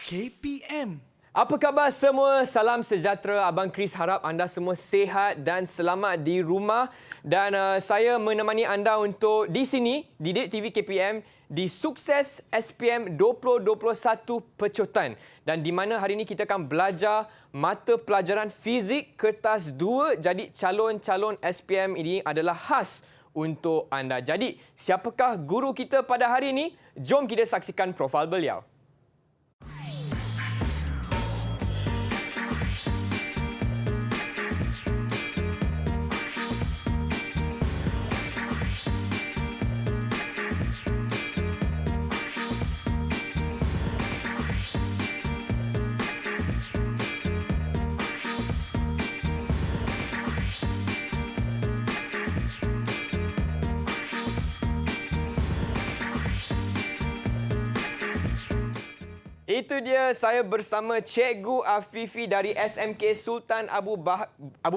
KPM. Apa khabar semua? Salam sejahtera. Abang Chris harap anda semua sihat dan selamat di rumah. Dan saya menemani anda untuk di sini, di Didik TV KPM, di Sukses SPM 2021 Pecotan. Dan di mana hari ini kita akan belajar mata pelajaran fizik kertas 2. Jadi calon-calon SPM ini adalah khas untuk anda. Jadi, siapakah guru kita pada hari ini? Jom kita saksikan profil beliau. Itu dia, saya bersama Cikgu Afifi dari SMK Sultan Abu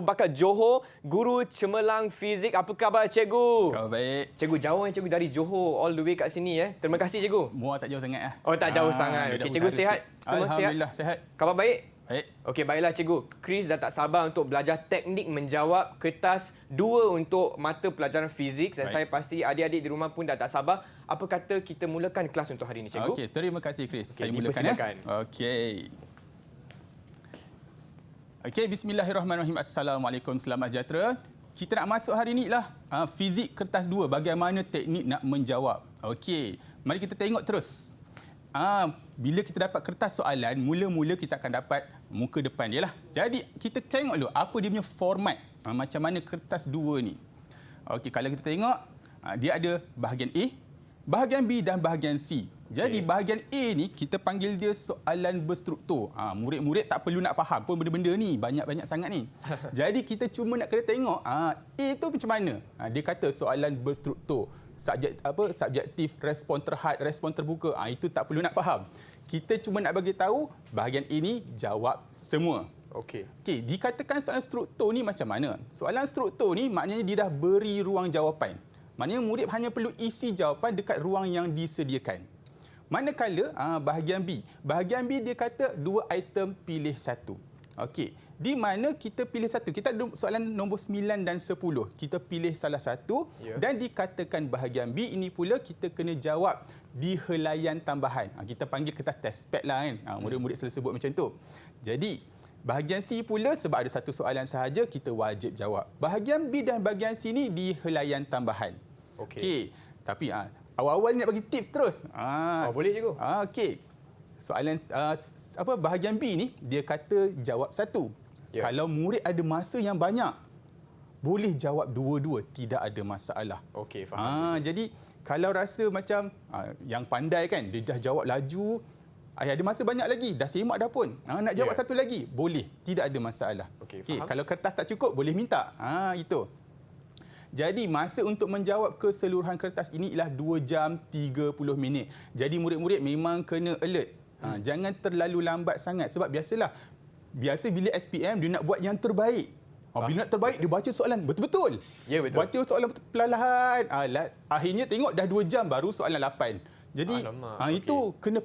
Bakar Johor, guru cemerlang fizik. Apa khabar Cikgu? Khabar baik. Cikgu jauh Cikgu dari Johor all the way kat sini . Terima kasih Cikgu. Muar tak jauh sangat . Oh, tak jauh sangat. Okey, Cikgu sihat? Semua sihat? Alhamdulillah sihat. Khabar baik? Baik. Okey, baiklah Cikgu. Chris dah tak sabar untuk belajar teknik menjawab kertas 2 untuk mata pelajaran fizik. Dan saya pasti adik-adik di rumah pun dah tak sabar. Apa kata kita mulakan kelas untuk hari ini, Cikgu? Okey, terima kasih Chris. Okey, Saya mulakan dipersilakan. Okey, bismillahirrahmanirrahim. Assalamualaikum, selamat sejahtera. Kita nak masuk hari ni lah fizik kertas 2, bagaimana teknik nak menjawab. Okey, mari kita tengok terus. Bila kita dapat kertas soalan, mula-mula kita akan dapat muka depan dia lah. Jadi kita tengok dulu apa dia punya format, macam mana kertas 2 ni. Okey, kalau kita tengok, dia ada bahagian A, bahagian B dan bahagian C. Jadi bahagian A ni kita panggil dia soalan berstruktur. Murid-murid tak perlu nak faham pun benda-benda ni, banyak-banyak sangat ni. Jadi kita cuma nak kena tengok A tu macam mana. Dia kata soalan berstruktur. Subjektif, respon terhad, respon terbuka. Itu tak perlu nak faham. Kita cuma nak bagi tahu bahagian ini jawab semua. Okey, dikatakan soalan struktur ni macam mana? Soalan struktur ni maknanya dia dah beri ruang jawapan. Maknanya murid hanya perlu isi jawapan dekat ruang yang disediakan. Manakala bahagian B. Bahagian B dia kata 2 item pilih 1. Okey, di mana kita pilih satu. Kita ada soalan nombor 9 dan 10. Kita pilih salah satu dan dikatakan bahagian B ini pula kita kena jawab di helaian tambahan. Kita panggil kertas test pad lah kan. Murid-murid selalu sebut macam tu. Jadi, bahagian C pula sebab ada satu soalan sahaja kita wajib jawab. Bahagian B dan bahagian C ni di helaian tambahan. Okey. Tapi awal-awal ni nak bagi tips terus. Boleh Cikgu. Okey. Soalan bahagian B ni dia kata jawab satu. Kalau murid ada masa yang banyak, boleh jawab dua-dua, tidak ada masalah. Okey, faham. Jadi kalau rasa macam yang pandai kan, dia dah jawab laju, ada masa banyak lagi, dah semak dah pun. Nak jawab satu lagi, boleh, tidak ada masalah. Okey, kalau kertas tak cukup, boleh minta. Itu. Jadi masa untuk menjawab keseluruhan kertas ini ialah 2 jam 30 minit. Jadi murid-murid memang kena alert. Jangan terlalu lambat sangat sebab biasa bila SPM dia nak buat yang terbaik. Bila nak terbaik dia baca soalan betul-betul. Ya, betul. Baca soalan perlahan. Akhirnya tengok dah 2 jam baru soalan 8. Jadi itu kena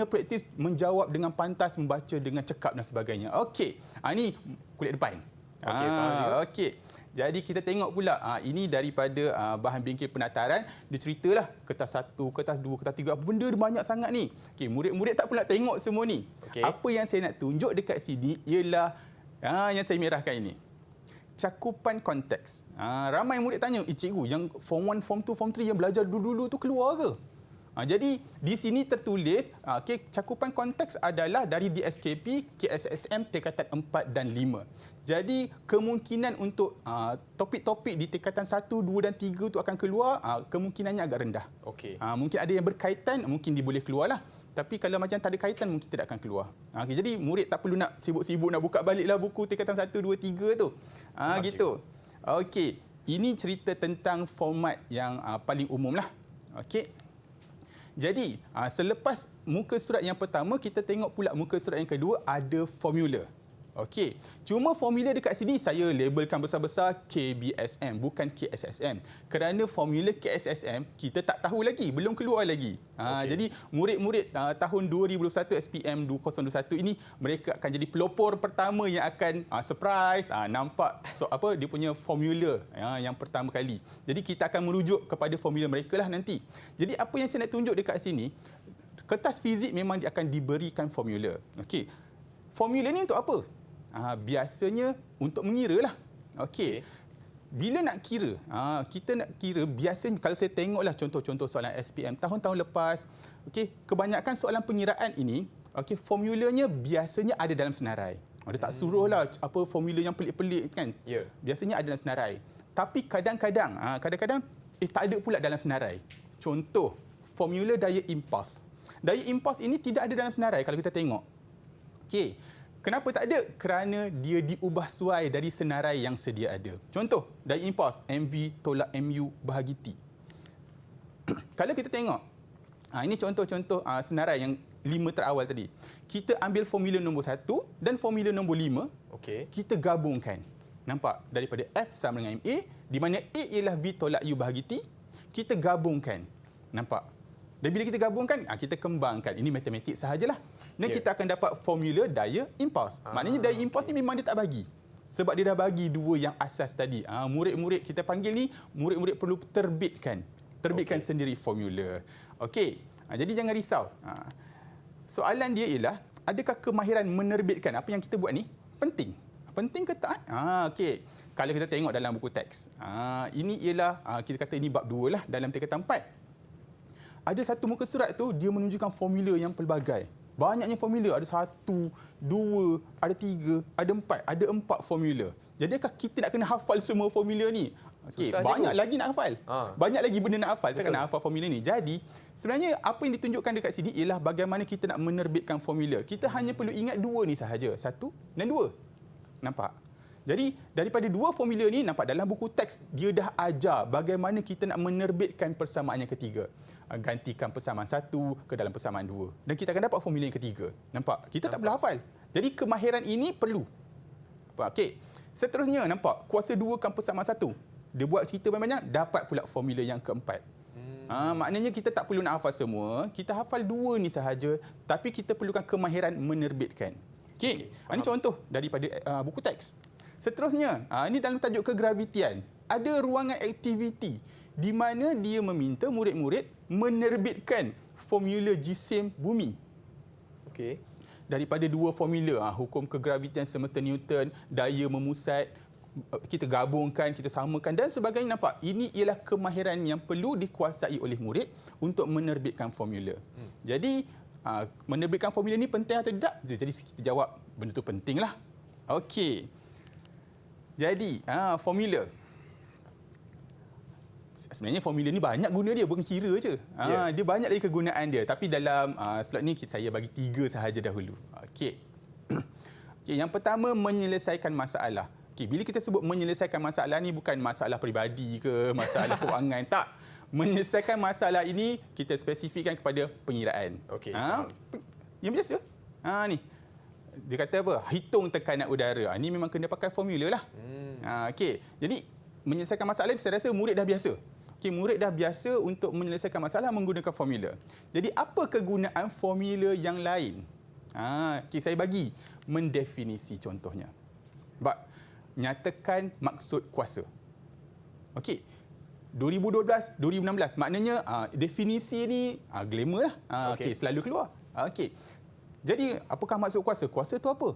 praktis menjawab dengan pantas, membaca dengan cekap dan sebagainya. Okey. Ini kulit depan. Okey. Jadi kita tengok pula, ini daripada bahan bingkil penataran. Dia ceritalah kertas 1, kertas 2, kertas 3. Apa benda dia banyak sangat ni. Okey, murid-murid tak pula tengok semua ni. Apa yang saya nak tunjuk dekat sini ialah yang saya merahkan ini. Cakupan konteks. Ramai murid tanya, cikgu yang form 1, form 2, form 3 yang belajar dulu-dulu tu keluar ke? Jadi di sini tertulis cakupan konteks adalah dari DSKP, KSSM tingkatan 4 dan 5. Jadi kemungkinan untuk topik-topik di tingkatan 1, 2 dan 3 itu akan keluar, kemungkinannya agak rendah. Mungkin ada yang berkaitan, mungkin dia boleh keluarlah. Tapi kalau macam tak ada kaitan, mungkin tidak akan keluar. Jadi murid tak perlu nak sibuk-sibuk nak buka baliklah buku tingkatan 1, 2, 3 tu. Gitu. Okey, ini cerita tentang format yang paling umum lah. Okey. Jadi, selepas muka surat yang pertama, kita tengok pula muka surat yang kedua ada formula. Okey. Cuma formula dekat sini saya labelkan besar-besar KBSM bukan KSSM. Kerana formula KSSM kita tak tahu lagi, belum keluar lagi. Jadi murid-murid tahun 2021 SPM 2021 ini mereka akan jadi pelopor pertama yang akan surprise nampak dia punya formula yang pertama kali. Jadi kita akan merujuk kepada formula mereka lah nanti. Jadi apa yang saya nak tunjuk dekat sini, kertas fizik memang akan diberikan formula. Okey. Formula ni untuk apa? Biasanya untuk mengira lah. Okey. Bila nak kira, kita nak kira biasanya kalau saya tengoklah contoh-contoh soalan SPM tahun-tahun lepas, okey, kebanyakan soalan pengiraan ini, okey, formulanya biasanya ada dalam senarai. Dia tak suruhlah apa formula yang pelik-pelik kan. Ya. Biasanya ada dalam senarai. Tapi kadang-kadang tak ada pula dalam senarai. Contoh, formula daya impas. Daya impas ini tidak ada dalam senarai kalau kita tengok. Okey. Kenapa tak ada? Kerana dia diubah suai dari senarai yang sedia ada. Contoh, daya impas MV tolak MU bahagi T. Kalau kita tengok, ini contoh-contoh senarai yang 5 terawal tadi. Kita ambil formula nombor 1 dan formula nombor 5, kita gabungkan. Nampak? Daripada F sama dengan MA, di mana A ialah V tolak U bahagi T, kita gabungkan. Nampak? Dan bila kita gabungkan, kita kembangkan. Ini matematik sahajalah. Dan kita akan dapat formula daya impas. Maknanya daya impas ni memang dia tak bagi. Sebab dia dah bagi dua yang asas tadi. Murid-murid kita panggil ni, murid-murid perlu terbitkan sendiri formula. Okey. Jadi jangan risau. Soalan dia ialah, adakah kemahiran menerbitkan apa yang kita buat ni penting? Penting ke tak? Okey. Kalau kita tengok dalam buku teks. Ini ialah, kita kata ini bab 2 lah dalam tingkatan 4. Ada satu muka surat tu, dia menunjukkan formula yang pelbagai. Banyaknya formula. Ada 1, 2, ada 3, ada 4. Ada 4 formula. Jadi kita nak kena hafal semua formula ni? Okey, banyak lagi nak hafal. Banyak lagi benda nak hafal. Takkan nak hafal formula ni. Jadi, sebenarnya apa yang ditunjukkan dekat sini ialah bagaimana kita nak menerbitkan formula. Kita hanya perlu ingat 2 ni sahaja. 1 dan 2. Nampak? Jadi, daripada 2 formula ni, nampak dalam buku teks, dia dah ajar bagaimana kita nak menerbitkan persamaan yang ketiga. Gantikan persamaan 1 ke dalam persamaan 2. Dan kita akan dapat formula yang ketiga. Nampak? Kita tak perlu hafal. Jadi, kemahiran ini perlu. Okey. Seterusnya, nampak? Kuasa 2 kan persamaan 1. Dia buat cerita banyak-banyak, dapat pula formula yang keempat. Maknanya kita tak perlu nak hafal semua. Kita hafal 2 ni sahaja, tapi kita perlukan kemahiran menerbitkan. Okey. Ini contoh daripada buku teks. Seterusnya, ini dalam tajuk kegravitian. Ada ruangan aktiviti di mana dia meminta murid-murid menerbitkan formula jisim bumi. Okey. Daripada 2 formula, hukum kegravitian semesta Newton, daya memusat, kita gabungkan, kita samakan dan sebagainya. Nampak? Ini ialah kemahiran yang perlu dikuasai oleh murid untuk menerbitkan formula. Jadi, menerbitkan formula ni penting atau tidak? Jadi, kita jawab, benda tu pentinglah. Okey. Jadi, formula. Sebenarnya formula ni banyak guna dia, bukan kira je. Dia banyak lagi kegunaan dia. Tapi dalam slot ni saya bagi 3 sahaja dahulu. Okey. Okey, yang pertama menyelesaikan masalah. Okey, bila kita sebut menyelesaikan masalah ni bukan masalah peribadi ke, masalah kewangan, tak. Menyelesaikan masalah ini kita spesifikkan kepada pengiraan. Okey. Yang biasa. Ni. Dia kata apa? Hitung tekanan udara. Ini memang kena pakai formula lah. Okey. Jadi menyelesaikan masalah ni saya rasa murid dah biasa. Okey, murid dah biasa untuk menyelesaikan masalah menggunakan formula. Jadi apa kegunaan formula yang lain? Okey, saya bagi mendefinisi contohnya. Nyatakan maksud kuasa. Okey. 2012, 2016 maknanya definisi ni glamour lah. Okey, selalu keluar. Okey. Jadi apakah maksud kuasa? Kuasa tu apa?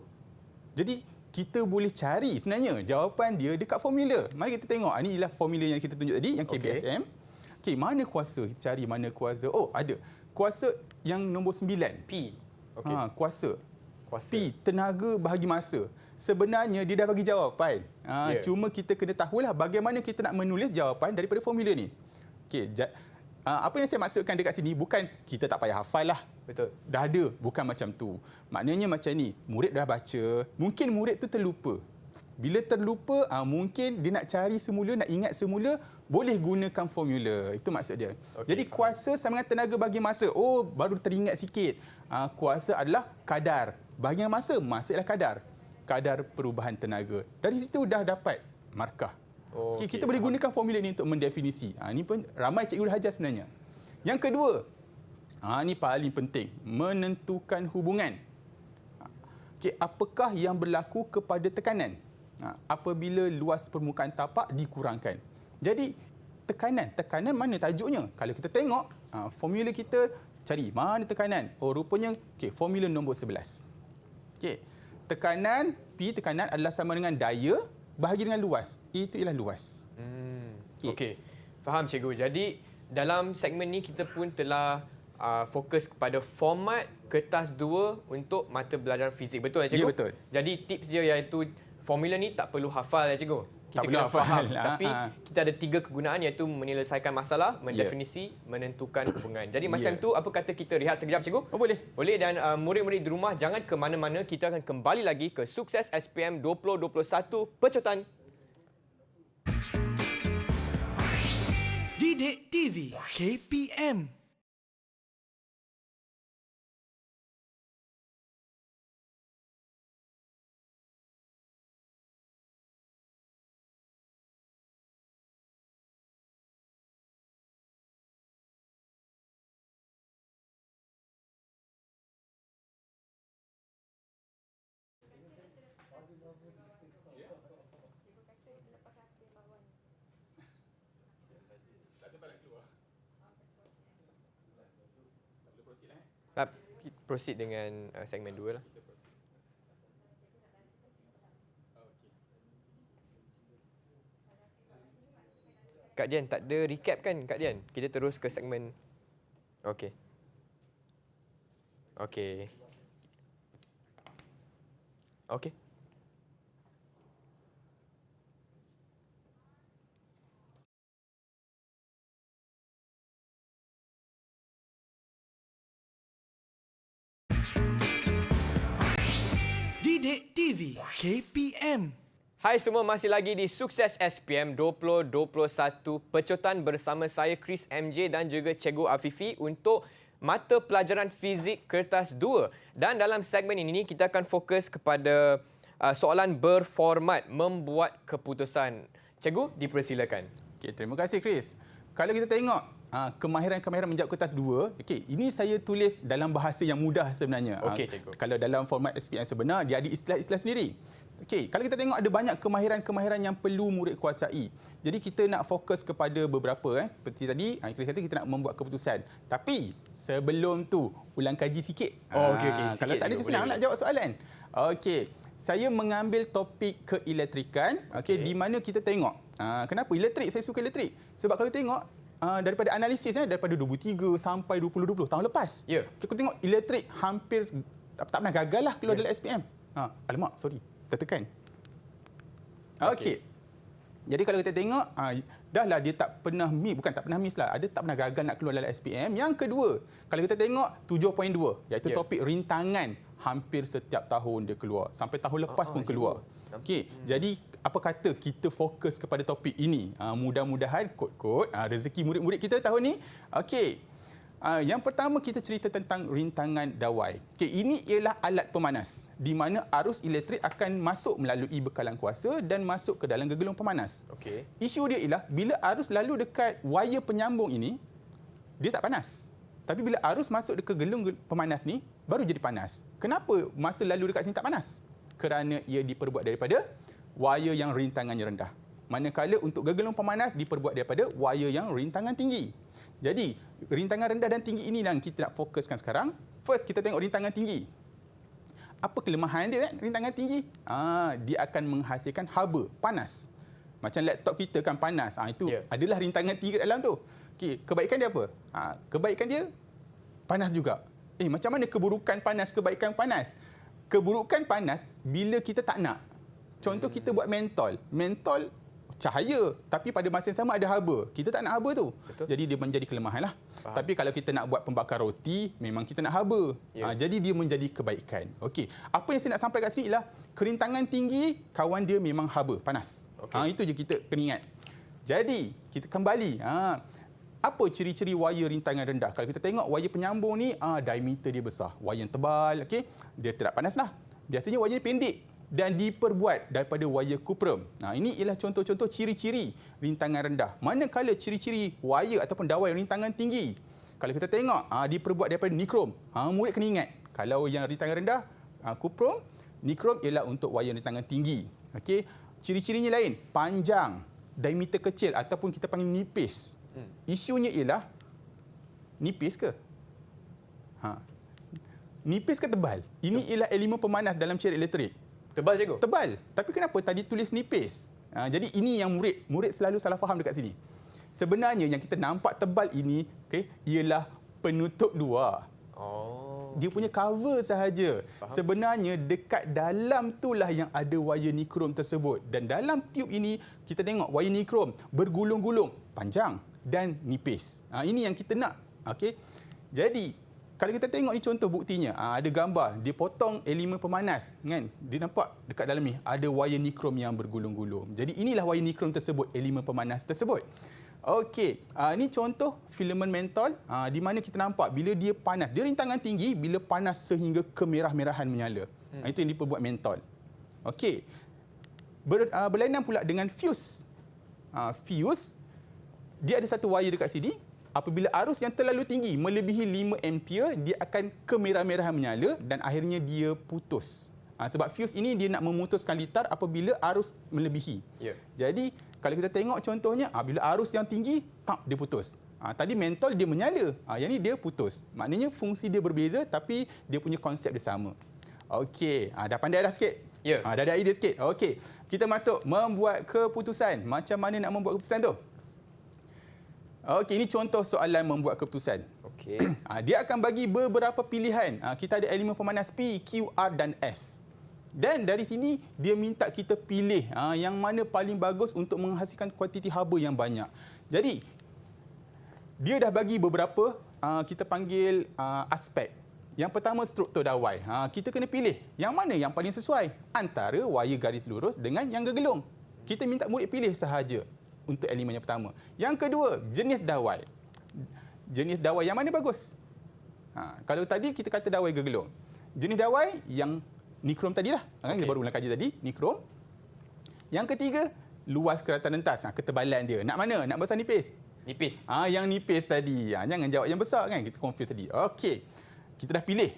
Jadi kita boleh cari sebenarnya jawapan dia dekat formula. Mari kita tengok. Ini ialah formula yang kita tunjuk tadi, yang KBSM. Okey, mana kuasa? Kita cari mana kuasa. Oh, ada. Kuasa yang nombor 9. P. Okey. Kuasa. P, tenaga bahagi masa. Sebenarnya dia dah bagi jawapan. Cuma kita kena tahulah bagaimana kita nak menulis jawapan daripada formula ni. Okey, apa yang saya maksudkan dekat sini bukan kita tak payah hafal lah. Betul. Dah ada, bukan macam tu. Maknanya macam ni, murid dah baca, mungkin murid tu terlupa. Bila terlupa, mungkin dia nak cari semula, nak ingat semula, boleh gunakan formula. Itu maksud dia. Jadi kuasa sama dengan tenaga bagi masa. Oh, baru teringat sikit. Kuasa adalah kadar. Bahagian masa, masa ialah kadar. kadar perubahan tenaga. Dari situ dah dapat markah. Okey, Kita boleh gunakan formula ini untuk mendefinisi. Ini pun ramai cikgu dah ajar sebenarnya. Yang kedua, ini paling penting, menentukan hubungan. Apakah yang berlaku kepada tekanan apabila luas permukaan tapak dikurangkan? Jadi tekanan mana tajuknya? Kalau kita tengok formula kita, cari mana tekanan. Rupanya formula nombor 11. Tekanan adalah sama dengan daya bahagi dengan luas. Itu ialah luas. Okey. Faham cikgu. Jadi dalam segmen ni kita pun telah fokus kepada format kertas 2 untuk mata pelajaran fizik. Betul cikgu? Ya, betul. Jadi tips dia iaitu formula ni tak perlu hafal cikgu. Kita Tak perlu kena hafal. faham. Tapi kita ada 3 kegunaan iaitu menyelesaikan masalah, mendefinisi, menentukan hubungan. Jadi macam tu, apa kata kita rehat sekejap cikgu? Boleh. Boleh, dan murid-murid di rumah jangan ke mana-mana. Kita akan kembali lagi ke Sukses SPM 2021 Pecotan. Didik TV KPM. Proceed dengan segmen 2 lah. Kak Dian, tak ada recap kan Kak Dian? Kita terus ke segmen. Okey. Okey. Okey. Didik TV KPM. Hai semua, masih lagi di Sukses SPM 2021 Pecotan bersama saya Chris MJ dan juga Cikgu Afifi untuk mata pelajaran fizik kertas 2. Dan dalam segmen ini kita akan fokus kepada soalan berformat membuat keputusan. Cikgu, dipersilakan. Terima kasih Chris. Kalau kita tengok kemahiran-kemahiran menjawab kertas 2, ini saya tulis dalam bahasa yang mudah sebenarnya. Okey, cikgu. Kalau dalam format SPM sebenar, dia ada istilah-istilah sendiri. Kalau kita tengok ada banyak kemahiran-kemahiran yang perlu murid kuasai. Jadi kita nak fokus kepada beberapa. Seperti tadi, kita nak membuat keputusan. Tapi sebelum tu, ulang kaji sikit. Okey. Kalau tak ada, senang nak jawab soalan. Okey. Saya mengambil topik keelektrikan, di mana kita tengok. Kenapa elektrik? Saya suka elektrik. Sebab kalau tengok, daripada analisis daripada 2003 sampai 2020 tahun lepas. Ya. Kita tengok elektrik hampir tak pernah gagal lah keluar dalam SPM. Alamak, sorry. Tertekan. Okey. Jadi kalau kita tengok, dah lah dia tak pernah miss lah. Ada tak pernah gagal nak keluar dalam SPM. Yang kedua, kalau kita tengok 7.2, iaitu topik rintangan, hampir setiap tahun dia keluar. Sampai tahun lepas pun keluar. Okey. Jadi apa kata kita fokus kepada topik ini. Mudah-mudahan kod-kod rezeki murid-murid kita tahun ni. Okey. Yang pertama kita cerita tentang rintangan dawai. Ini ialah alat pemanas di mana arus elektrik akan masuk melalui bekalan kuasa dan masuk ke dalam gegelung pemanas. Okey. Isu dia ialah bila arus lalu dekat wayar penyambung ini, dia tak panas. Tapi bila arus masuk ke gelung pemanas ni, baru jadi panas. Kenapa masa lalu dekat sini tak panas? Kerana ia diperbuat daripada wayar yang rintangannya rendah. Manakala untuk gegelung pemanas diperbuat daripada wayar yang rintangan tinggi. Jadi, rintangan rendah dan tinggi ini yang kita nak fokuskan sekarang. First, kita tengok rintangan tinggi. Apa kelemahan dia? Rintangan tinggi, dia akan menghasilkan haba, panas. Macam laptop kita kan panas. Itu adalah rintangan tinggi dalam tu. Kebaikan dia apa? Kebaikan dia panas juga. Macam mana keburukan panas, kebaikan panas? Keburukan panas bila kita tak nak. Contoh kita buat mentol. Mentol cahaya, tapi pada masa yang sama ada haba. Kita tak nak haba tu. Betul. Jadi dia menjadi kelemahan lah. Tapi kalau kita nak buat pembakar roti, memang kita nak haba. Jadi dia menjadi kebaikan. Okey. Apa yang saya nak sampai kat sini ialah kerintangan tinggi, kawan dia memang haba, panas. Itu je kita kena ingat. Jadi, kita kembali. Apa ciri-ciri wayar rintangan rendah? Kalau kita tengok wayar penyambung ni, diameter dia besar. Wayar yang tebal, dia tidak panas lah. Biasanya wayar pendek. dan diperbuat daripada wayar kuprum. Ini ialah contoh-contoh ciri-ciri rintangan rendah. Manakala ciri-ciri wayar ataupun dawai rintangan tinggi, kalau kita tengok diperbuat daripada nikrom. Murid kena ingat, kalau yang rintangan rendah kuprum, nikrom ialah untuk wayar rintangan tinggi. Okey, ciri-cirinya lain, panjang, diameter kecil ataupun kita panggil nipis. Isunya ialah nipis ke? Nipis ke tebal? Ini ialah elemen pemanas dalam cair elektrik. Tebal cikgu? Tebal. Tapi kenapa tadi tulis nipis? Jadi ini yang murid selalu salah faham dekat sini. Sebenarnya yang kita nampak tebal ini ialah penutup luar. Dia punya cover sahaja. Sebenarnya dekat dalam itulah yang ada wayar nikrom tersebut. Dan dalam tube ini kita tengok wayar nikrom bergulung-gulung, panjang dan nipis. Ini yang kita nak. Okey. Jadi kalau kita tengok ni contoh buktinya, ada gambar dia potong elemen pemanas, kan? Dia nampak dekat dalam ni ada wayar nikrom yang bergulung-gulung. Jadi inilah wayar nikrom tersebut, elemen pemanas tersebut. Okey, ini contoh filament mentol di mana kita nampak bila dia panas, dia rintangan tinggi bila panas sehingga kemerah-merahan menyala. Itu yang diperbuat mentol. Okey. Berlainan pula dengan fuse. Fuse dia ada satu wayar dekat sini. Apabila arus yang terlalu tinggi melebihi 5 ampere, dia akan kemerah-merahan menyala dan akhirnya dia putus. Sebab fuse ini dia nak memutuskan litar apabila arus melebihi. Jadi kalau kita tengok contohnya, bila arus yang tinggi, dia putus. Tadi mentol dia menyala, yang ni dia putus. Maknanya fungsi dia berbeza tapi dia punya konsep dia sama. Okey, dah pandai dah sikit? Dah ada idea sikit? Okey, kita masuk membuat keputusan. Macam mana nak membuat keputusan tu? Okey, ini contoh soalan membuat keputusan. Okey. Dia akan bagi beberapa pilihan. Kita ada elemen pemanas P, Q, R dan S. Dan dari sini dia minta kita pilih yang mana paling bagus untuk menghasilkan kuantiti haba yang banyak. Jadi dia dah bagi beberapa kita panggil aspek. Yang pertama struktur dawai. Kita kena pilih yang mana yang paling sesuai antara wayar garis lurus dengan yang gegelung. Kita minta murid pilih sahaja untuk elemen yang pertama. Yang kedua, jenis dawai. Jenis dawai yang mana bagus? Kalau tadi kita kata dawai gegelung. Jenis dawai yang nikrom tadilah. Kita baru kaji tadi, nikrom. Yang ketiga, luas keratan rentas, ketebalan dia. Nak mana? Nak besar nipis? Nipis. Yang nipis tadi. Jangan jawab yang besar kan, kita confuse tadi. Okey. Kita dah pilih.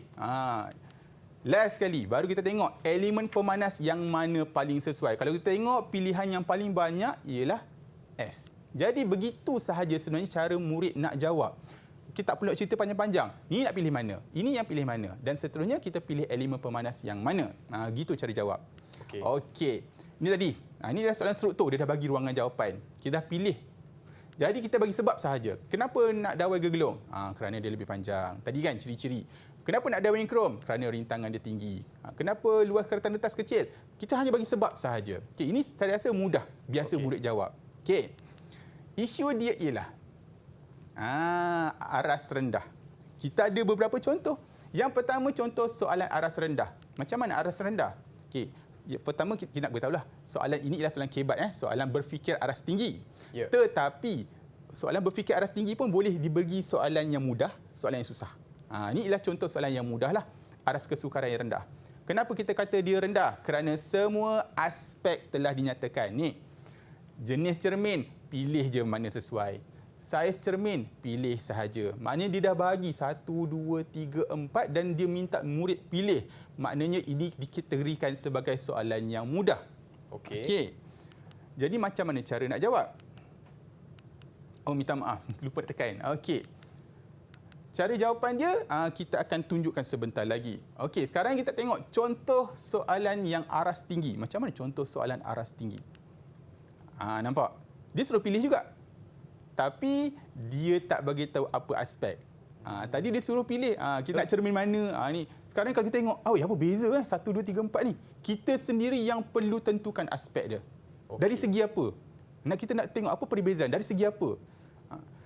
Last sekali, baru kita tengok elemen pemanas yang mana paling sesuai. Kalau kita tengok pilihan yang paling banyak ialah S. Jadi begitu sahaja sebenarnya cara murid nak jawab. Kita tak perlu cerita panjang-panjang. Ni nak pilih mana? Ini yang pilih mana? Dan seterusnya kita pilih elemen pemanas yang mana? Gitu cara jawab. Okey. Ini tadi. Ini adalah soalan struktur. Dia dah bagi ruangan jawapan. Kita dah pilih. Jadi kita bagi sebab sahaja. Kenapa nak dawai gegelung? Kerana dia lebih panjang. Tadi kan ciri-ciri. Kenapa nak dawai nikrom? Kerana rintangan dia tinggi. Kenapa luas keratan rentas kecil? Kita hanya bagi sebab sahaja. Okey, ini saya rasa mudah. Biasa murid jawab. Okey. Isu dia ialah aras rendah. Kita ada beberapa contoh. Yang pertama contoh soalan aras rendah. Macam mana aras rendah? Okey. Pertama kita nak beritahulah soalan ini ialah soalan kebat, soalan berfikir aras tinggi. Tetapi soalan berfikir aras tinggi pun boleh diberi soalan yang mudah, soalan yang susah. Ini ialah contoh soalan yang mudahlah, aras kesukaran yang rendah. Kenapa kita kata dia rendah? Kerana semua aspek telah dinyatakan. Ni jenis cermin, pilih je mana sesuai. Saiz cermin, pilih sahaja. Maknanya dia dah bagi 1, 2, 3, 4 dan dia minta murid pilih. Maknanya ini dikategorikan sebagai soalan yang mudah. Okey. Jadi macam mana cara nak jawab? Minta maaf, lupa tekan. Okey. Cara jawapan dia kita akan tunjukkan sebentar lagi. Okey, sekarang kita tengok contoh soalan yang aras tinggi. Macam mana contoh soalan aras tinggi? Nampak? Dia suruh pilih juga. Tapi dia tak bagi tahu apa aspek. Tadi dia suruh pilih kita nak cermin mana. Ni sekarang kalau kita tengok, apa beza 1 2 3 4 ni. Kita sendiri yang perlu tentukan aspek dia. Dari segi apa? Kita nak tengok apa perbezaan dari segi apa?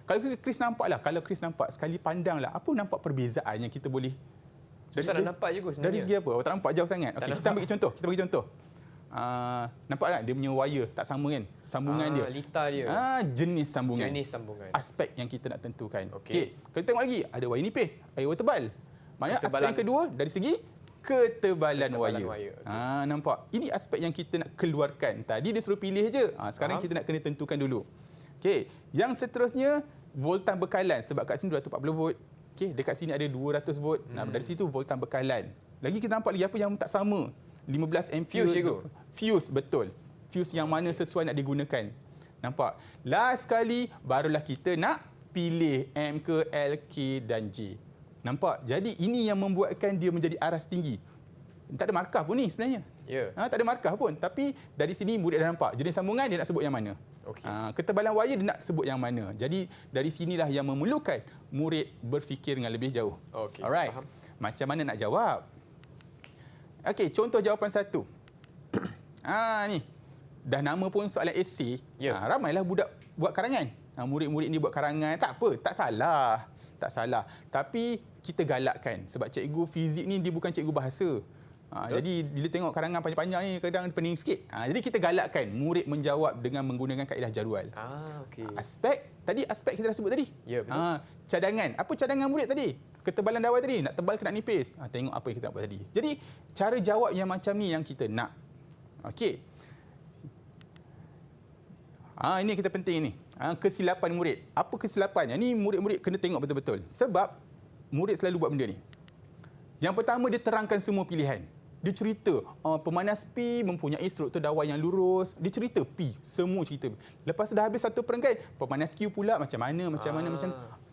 Kalau Chris nampaklah, kalau Chris nampak sekali pandanglah apa nampak perbezaan yang kita boleh susah nak nampak je sebenarnya. Dari segi apa? Tak nampak jauh sangat. Okey, kita bagi contoh. Nampak tak dia punya wire tak sama kan? Sambungan dia. Litar dia. Jenis sambungan. Aspek yang kita nak tentukan. Okey. Kalau tengok lagi, ada wire nipis, ada wire tebal. Maknanya aspek yang kedua dari segi ketebalan Ketebalan wayar. wayar, okey. Nampak? Ini aspek yang kita nak keluarkan. Tadi dia suruh pilih je. Sekarang Faham. kita nak kena tentukan dulu. Okey, yang seterusnya voltan bekalan sebab kat sini 240 volt. Okey, dekat sini ada 200 volt. Dari situ voltan bekalan. Lagi kita nampak lagi apa yang tak sama. 15 ampere. Fuse, cikgu. Fuse, betul. Fuse yang mana sesuai nak digunakan. Nampak? Last sekali barulah kita nak pilih M ke L, K dan J. Nampak? Jadi ini yang membuatkan dia menjadi aras tinggi. Tak ada markah pun ni sebenarnya. Ya. Tak ada markah pun. Tapi dari sini murid dah nampak. Jenis sambungan dia nak sebut yang mana. Okey. Ketebalan wayar dia nak sebut yang mana. Jadi dari sinilah yang memerlukan murid berfikir dengan lebih jauh. Okey, Alright. faham. Macam mana nak jawab? Okey, contoh jawapan 1. Ni. Dah nama pun soalan esei. Ya. Ramailah budak buat karangan. Murid-murid ni buat karangan. Tak apa, tak salah. Tak salah. Tapi kita galakkan. Sebab cikgu fizik ni dia bukan cikgu bahasa. Jadi bila tengok karangan panjang-panjang ni kadang pening sikit. Jadi kita galakkan murid menjawab dengan menggunakan kaedah jadual. Okey. Aspek kita dah sebut tadi. Ya, betul. Cadangan. Apa cadangan murid tadi? Ketebalan dawai tadi. Nak tebal ke nak nipis? Tengok apa yang kita nak buat tadi. Jadi cara jawab yang macam ni yang kita nak. Okey. Ini yang kita penting ni. Kesilapan murid. Apa kesilapan? Yang ni murid-murid kena tengok betul-betul. Sebab murid selalu buat benda ni. Yang pertama dia terangkan semua pilihan. Dia cerita pemanas P mempunyai struktur dawai yang lurus. Dia cerita P, semua cerita. Lepas dah habis satu perenggan, pemanas Q pula macam mana.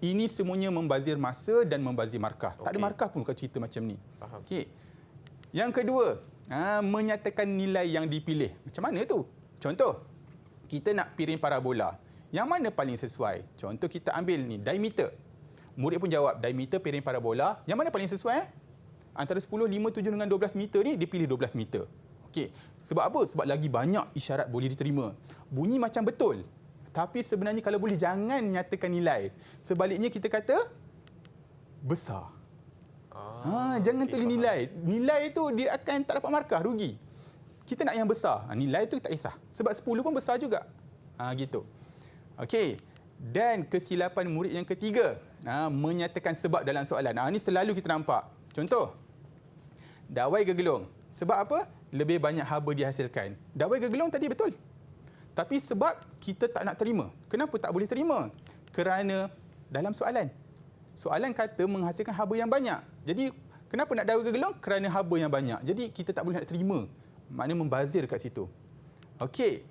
Ini semuanya membazir masa dan membazir markah. Tak ada markah pun kalau cerita macam ni. Okey. Yang kedua, menyatakan nilai yang dipilih. Macam mana tu? Contoh, kita nak piring parabola. Yang mana paling sesuai? Contoh kita ambil ni, diameter. Murid pun jawab, diameter piring parabola. Yang mana paling sesuai? Antara 10, 5, 7 dengan 12 meter ni, dia pilih 12 meter. Okey. Sebab apa? Sebab lagi banyak isyarat boleh diterima. Bunyi macam betul. Tapi sebenarnya kalau boleh, jangan nyatakan nilai. Sebaliknya kita kata, besar. Jangan tulis nilai. Nilai itu dia akan tak dapat markah, rugi. Kita nak yang besar. Nilai itu tak kisah. Sebab 10 pun besar juga. Gitu. Okey. Dan kesilapan murid yang ketiga, menyatakan sebab dalam soalan. Ini selalu kita nampak. Contoh, dawai gegelung. Sebab apa? Lebih banyak haba dihasilkan. Dawai gegelung tadi betul. Tapi sebab kita tak nak terima. Kenapa tak boleh terima? Kerana dalam soalan. Soalan kata menghasilkan haba yang banyak. Jadi, kenapa nak dawai gegelung? Kerana haba yang banyak. Jadi, kita tak boleh nak terima. Maknanya membazir kat situ. Okey.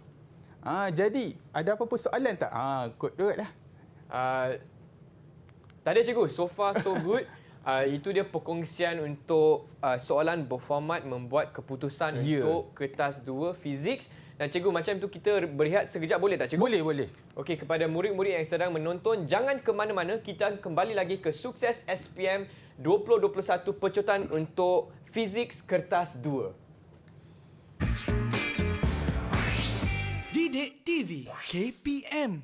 Jadi, ada apa-apa soalan tak? Kod duduk lah. Tak ada cikgu. So far so good. Itu dia perkongsian untuk soalan berformat membuat keputusan untuk kertas 2 fizik. Dan cikgu, macam tu kita berehat sekejap boleh tak cikgu? Boleh. Okey, kepada murid-murid yang sedang menonton, jangan ke mana-mana. Kita kembali lagi ke Sukses SPM 2021 pecotan untuk fizik kertas 2. Didik TV KPM.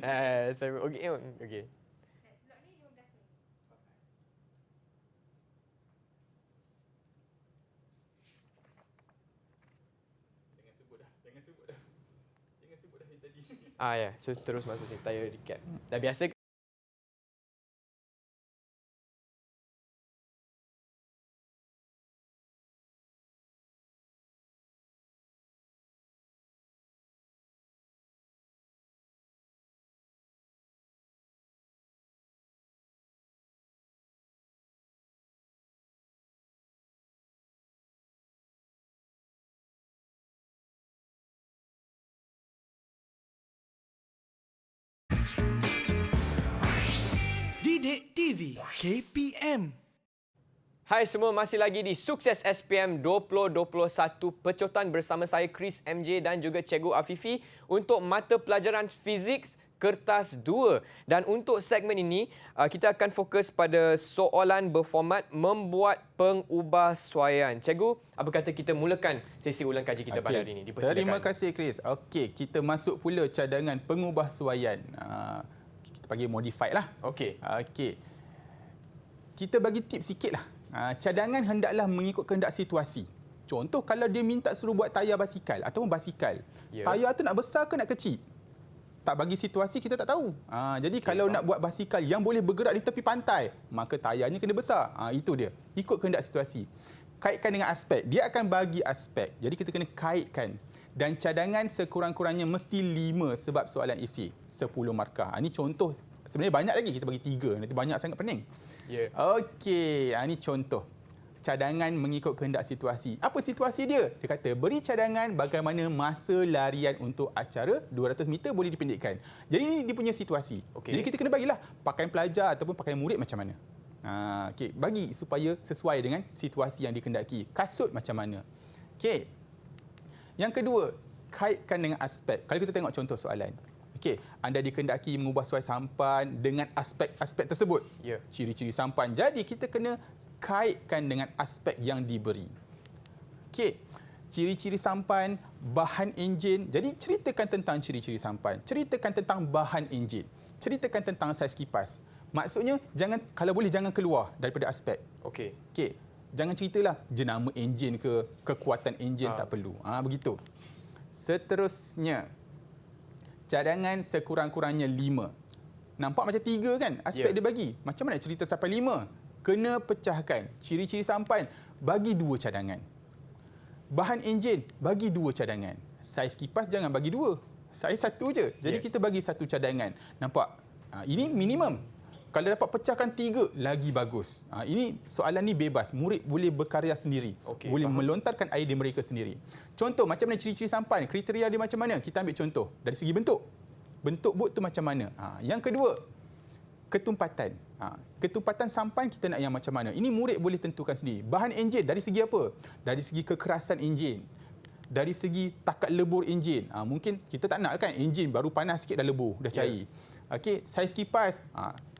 Okey. Jangan sebut dah yang tadi. Ya. So terus masuk sini. Saya recap. Dah biasa ke? Didik TV KPM. Hai semua, masih lagi di Sukses SPM 2021 pecotan bersama saya Chris MJ dan juga Cikgu Afifi untuk mata pelajaran fizik kertas 2. Dan untuk segmen ini, kita akan fokus pada soalan berformat membuat pengubahsuaian. Cikgu, apa kata kita mulakan sesi ulang kaji kita pada hari ini? Dipersilakan. Terima kasih Chris. Okey, kita masuk pula cadangan pengubahsuaian. Kita panggil modified lah. Okey. Okey. Kita bagi tips sikit lah. cadangan hendaklah mengikut kehendak situasi. Contoh, kalau dia minta suruh buat tayar basikal ataupun basikal, tayar tu nak besar ke nak kecil? Tak bagi situasi, kita tak tahu. Jadi kalau nak buat basikal yang boleh bergerak di tepi pantai, maka tayarnya kena besar. Itu dia. Ikut kehendak situasi. Kaitkan dengan aspek. Dia akan bagi aspek. Jadi kita kena kaitkan. Dan cadangan sekurang-kurangnya mesti 5 sebab soalan isi. 10 markah. Ini contoh. Sebenarnya banyak lagi. Kita bagi 3. Nanti banyak sangat pening. Okey. Ini contoh. Cadangan mengikut kehendak situasi. Apa situasi dia? Dia kata, beri cadangan bagaimana masa larian untuk acara 200 meter boleh dipendekkan. Jadi ini dia punya situasi. Jadi kita kena bagilah pakaian pelajar ataupun pakaian murid macam mana. Bagi supaya sesuai dengan situasi yang dikehendaki. Kasut macam mana. Okey. Yang kedua, kaitkan dengan aspek. Kalau kita tengok contoh soalan. Okey, anda dikehendaki mengubah suai sampan dengan aspek-aspek tersebut. Ciri-ciri sampan. Jadi kita kena kaitkan dengan aspek yang diberi. Okey. Ciri-ciri sampan, bahan enjin. Jadi ceritakan tentang ciri-ciri sampan. Ceritakan tentang bahan enjin. Ceritakan tentang saiz kipas. Maksudnya, kalau boleh jangan keluar daripada aspek. Okey. Jangan ceritalah jenama enjin ke kekuatan enjin, tak perlu. Begitu. Seterusnya, cadangan sekurang-kurangnya 5. Nampak macam 3 kan aspek dia bagi. Macam mana cerita sampai 5? Kena pecahkan. Ciri-ciri sampan, bagi 2 cadangan. Bahan enjin, bagi 2 cadangan. Saiz kipas jangan bagi 2. Saiz 1 je. Jadi kita bagi 1 cadangan. Nampak? Ini minimum. Kalau dapat pecahkan 3, lagi bagus. Ini soalan ni bebas. Murid boleh berkarya sendiri. Boleh melontarkan idea mereka sendiri. Contoh, macam mana ciri-ciri sampan? Kriteria dia macam mana? Kita ambil contoh. Dari segi bentuk. Bentuk bot tu macam mana? Yang kedua, ketumpatan. Ketumpatan sampan kita nak yang macam mana? Ini murid boleh tentukan sendiri. Bahan enjin dari segi apa? Dari segi kekerasan enjin. Dari segi takat lebur enjin. Mungkin kita tak nak kan enjin baru panas sikit dah lebur, dah cair. Saiz kipas.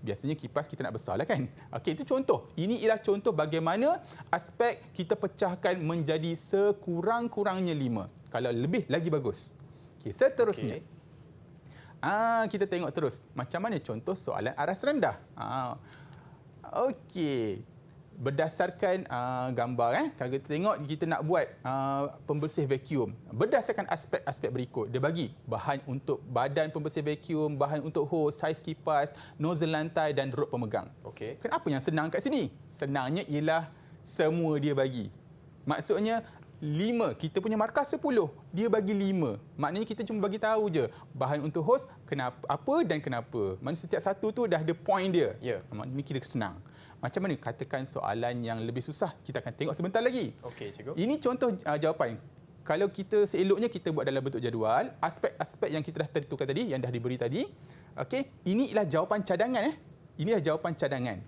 Biasanya kipas kita nak besar lah kan. Itu contoh. Ini ialah contoh bagaimana aspek kita pecahkan menjadi sekurang-kurangnya 5. Kalau lebih, lagi bagus. Seterusnya. Kita tengok terus. Macam mana contoh soalan aras rendah. Berdasarkan gambar. Kalau kita tengok, kita nak buat pembersih vacuum. Berdasarkan aspek-aspek berikut. Dia bagi bahan untuk badan pembersih vacuum, bahan untuk hos, saiz kipas, nozzle lantai dan rod pemegang. Kenapa yang senang kat sini? Senangnya ialah semua dia bagi. Maksudnya 5. Kita punya markah 10. Dia bagi 5. Maknanya kita cuma bagi tahu je bahan untuk hos, kenapa, apa dan kenapa. Maksudnya setiap satu tu dah ada point dia. Maknanya kira senang. Macam mana katakan soalan yang lebih susah? Kita akan tengok sebentar lagi. Cikgu. Ini contoh jawapan. Kalau kita seeloknya kita buat dalam bentuk jadual, aspek-aspek yang kita dah tentukan tadi, yang dah diberi tadi. Ini ialah jawapan cadangan. Inilah jawapan cadangan.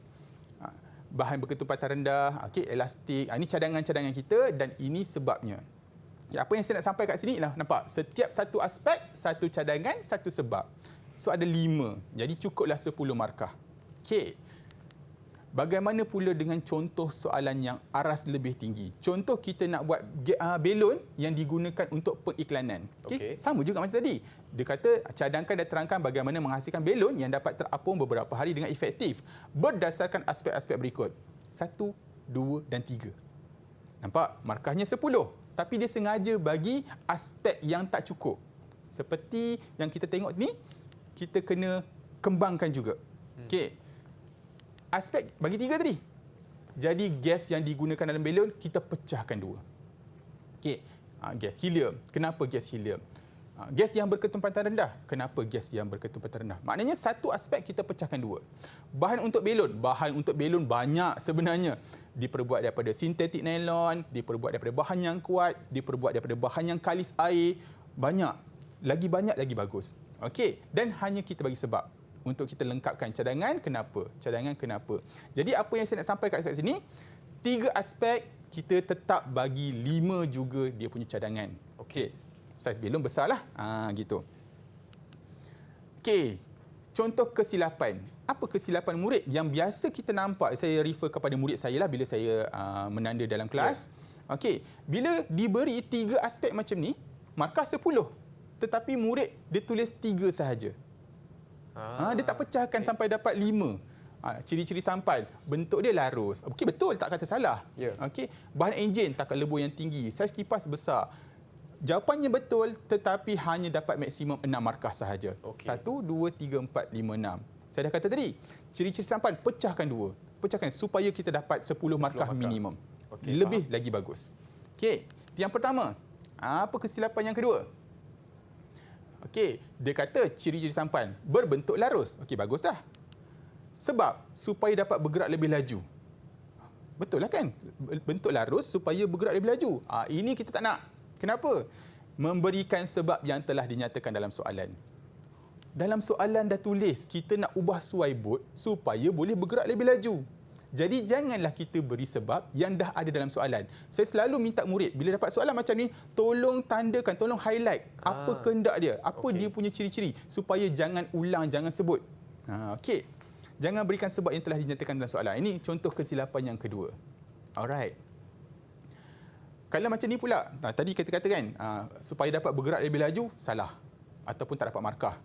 Bahan berketumpatan rendah, elastik. Ini cadangan-cadangan kita dan ini sebabnya. Apa yang saya nak sampai kat sini ialah, nampak, setiap satu aspek, satu cadangan, satu sebab. So ada 5. Jadi cukuplah 10 markah. Bagaimana pula dengan contoh soalan yang aras lebih tinggi? Contoh kita nak buat belon yang digunakan untuk pengiklanan. Sama juga macam tadi. Dia kata cadangkan dan terangkan bagaimana menghasilkan belon yang dapat terapung beberapa hari dengan efektif berdasarkan aspek-aspek berikut. 1, 2 dan 3. Nampak? Markahnya 10. Tapi dia sengaja bagi aspek yang tak cukup. Seperti yang kita tengok ni, kita kena kembangkan juga. Aspek bagi 3 tadi. Jadi gas yang digunakan dalam belon kita pecahkan 2. Gas helium. Kenapa gas helium? Gas yang berketumpatan rendah. Kenapa gas yang berketumpatan rendah? Maknanya satu aspek kita pecahkan 2. Bahan untuk belon. Bahan untuk belon banyak sebenarnya. Diperbuat daripada sintetik nylon, diperbuat daripada bahan yang kuat, diperbuat daripada bahan yang kalis air. Banyak. Lagi banyak, lagi bagus. Dan hanya kita bagi sebab. Untuk kita lengkapkan cadangan, kenapa? Cadangan, kenapa? Jadi apa yang saya nak sampaikan kat sini, 3 aspek kita tetap bagi 5 juga dia punya cadangan. Saiz belon besarlah. Gitu. Contoh kesilapan. Apa kesilapan murid yang biasa kita nampak? Saya refer kepada murid saya lah bila saya menanda dalam kelas. Bila diberi 3 aspek macam ni, markah 10. Tetapi murid dia tulis 3 sahaja. Dia tak pecahkan sampai dapat 5. Ciri-ciri sampan, bentuk dia larus. Okey, betul, tak kata salah. Ya. Okey, bahan enjin takat lebur yang tinggi, saiz kipas besar. Jawapannya betul, tetapi hanya dapat maksimum 6 markah sahaja. Okey. 1, 2, 3, 4, 5, 6. Saya dah kata tadi, ciri-ciri sampan pecahkan 2. Pecahkan supaya kita dapat 10 markah minimum. Okey, Lebih lagi bagus. Okey, yang pertama. Apa kesilapan yang kedua? Okey, dia kata ciri-ciri sampan berbentuk larus. Okey, bagus dah. Sebab supaya dapat bergerak lebih laju. Betul lah kan? Bentuk larus supaya bergerak lebih laju. Ini kita tak nak. Kenapa? Memberikan sebab yang telah dinyatakan dalam soalan. Dalam soalan dah tulis kita nak ubah suai bot supaya boleh bergerak lebih laju. Jadi janganlah kita beri sebab yang dah ada dalam soalan. Saya selalu minta murid bila dapat soalan macam ni, tolong tandakan, tolong highlight apa kehendak dia, apa dia punya ciri-ciri supaya jangan ulang, jangan sebut. Okey. Jangan berikan sebab yang telah dinyatakan dalam soalan. Ini contoh kesilapan yang kedua. Alright. Kalau macam ni pula, tadi kita katakan supaya dapat bergerak lebih laju, salah. Ataupun tak dapat markah.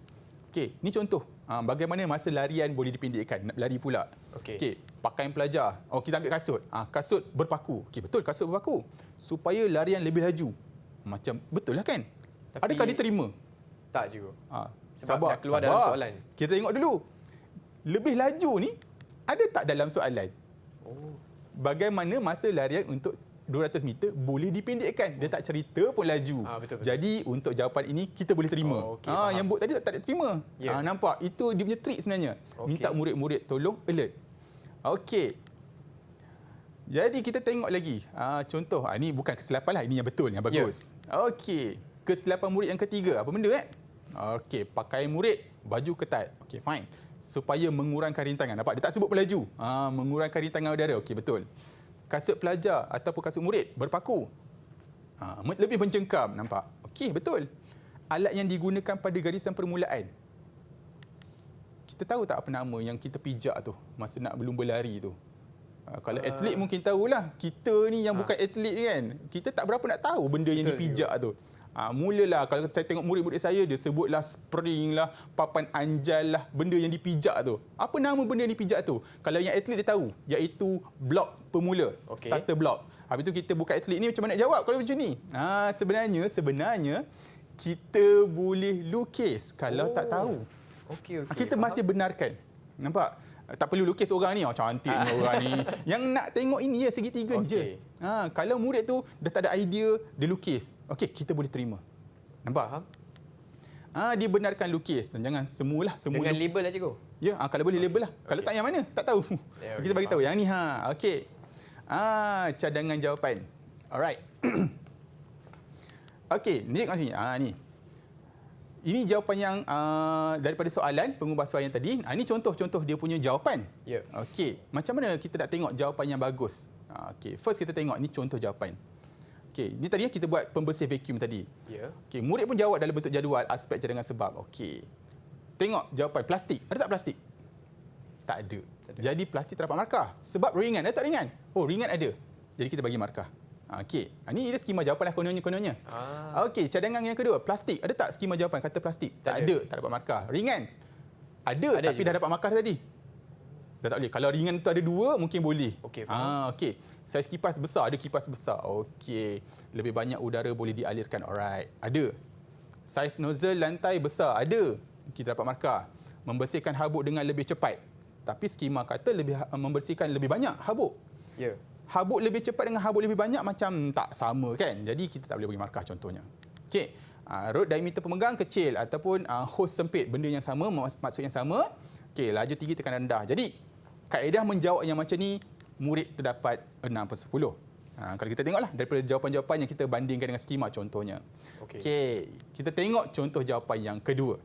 Okey, ni contoh. Bagaimana masa larian boleh dipendekkan, nak lari pula. Okey, pakaian pelajar. Kita ambil kasut. Kasut berpaku. Okey, betul kasut berpaku. Supaya larian lebih laju. Macam, betul lah kan? Tapi adakah diterima? Tak juga. Sabar, dah keluar dalam soalan. Kita tengok dulu. Lebih laju ni ada tak dalam soalan? Bagaimana masa larian untuk 200 meter boleh dipendekkan? Dia tak cerita pun laju. Betul. Jadi untuk jawapan ini kita boleh terima. Yang bot tadi tak terima. Nampak? Itu dia punya trik sebenarnya. Minta murid-murid tolong alert. Okey. Jadi kita tengok lagi. Contoh, ini bukan kesilapan lah. Ini yang betul, yang bagus. Okey. Kesilapan murid yang ketiga. Apa benda Okey, pakaian murid, baju ketat. Okey, fine. Supaya mengurangkan rintangan. Nampak? Dia tak sebut pelaju. Mengurangkan rintangan udara. Okey, betul. Kasut pelajar ataupun kasut murid berpaku. Lebih mencengkam. Nampak? Okey, betul. Alat yang digunakan pada garisan permulaan. Kita tahu tak apa nama yang kita pijak tu masa nak berlumba lari tu? Kalau atlet mungkin tahulah. Kita ni yang bukan atlet kan, kita tak berapa nak tahu benda yang dipijak tu. Mulalah kalau saya tengok murid-murid saya, dia sebutlah spring lah, papan anjal lah, benda yang dipijak tu. Apa nama benda yang dipijak tu? Kalau yang atlet dia tahu, iaitu blok pemula, starter block. Habis tu kita bukan atlet ni macam mana nak jawab kalau macam ni? Sebenarnya kita boleh lukis kalau tak tahu. Kita masih benarkan. Nampak? Tak perlu lukis orang ni, cantik orang ni. Yang nak tengok ini ya segitiga je. Kalau murid tu dah tak ada idea, dia lukis. Okey, kita boleh terima. Nampak? Dia benarkan lukis dan jangan semualah. Dengan label lah cikgu? Ya, kalau boleh label lah. Kalau tak yang mana? Tak tahu. Kita bagi tahu yang ni Okey. Cadangan jawapan. Alright. Okey, ni kat sini. Ni. Ini jawapan yang daripada soalan, pengubah soalan yang tadi. Ini contoh-contoh dia punya jawapan. Okey, macam mana kita nak tengok jawapan yang bagus? Okey, first kita tengok ni contoh jawapan. Okey, ni tadi kita buat pembersih vacuum tadi. Okey, murid pun jawab dalam bentuk jadual aspek cadangan sebab. Okey. Tengok jawapan plastik. Ada tak plastik? Tak ada. Jadi plastik tak dapat markah. Sebab ringan. Ada tak ringan? Ringan ada. Jadi kita bagi markah. Okey, ini dia skema jawapan lah kononnya. Okey, cadangan yang kedua, plastik. Ada tak skema jawapan kata plastik? Tak ada, tak dapat markah. Ringan? Ada tapi juga dah dapat markah tadi. Dah tak boleh. Kalau ringan tu ada 2, mungkin boleh. Okey. Saiz kipas besar, ada kipas besar. Okey. Lebih banyak udara boleh dialirkan. Alright. Ada. Saiz nozzle lantai besar. Ada. Kita dapat markah. Membersihkan habuk dengan lebih cepat. Tapi skema kata membersihkan lebih banyak habuk. Habuk lebih cepat dengan habuk lebih banyak macam tak sama kan. Jadi kita tak boleh bagi markah contohnya. Okey. Rod diameter pemegang kecil ataupun hose sempit, benda yang sama, maksud yang sama. Okey, laju tinggi tekanan rendah. Jadi kaedah menjawab yang macam ni murid terdapat 6/10. Kalau kita tengoklah daripada jawapan-jawapan yang kita bandingkan dengan skema contohnya. Okey, kita tengok contoh jawapan yang kedua.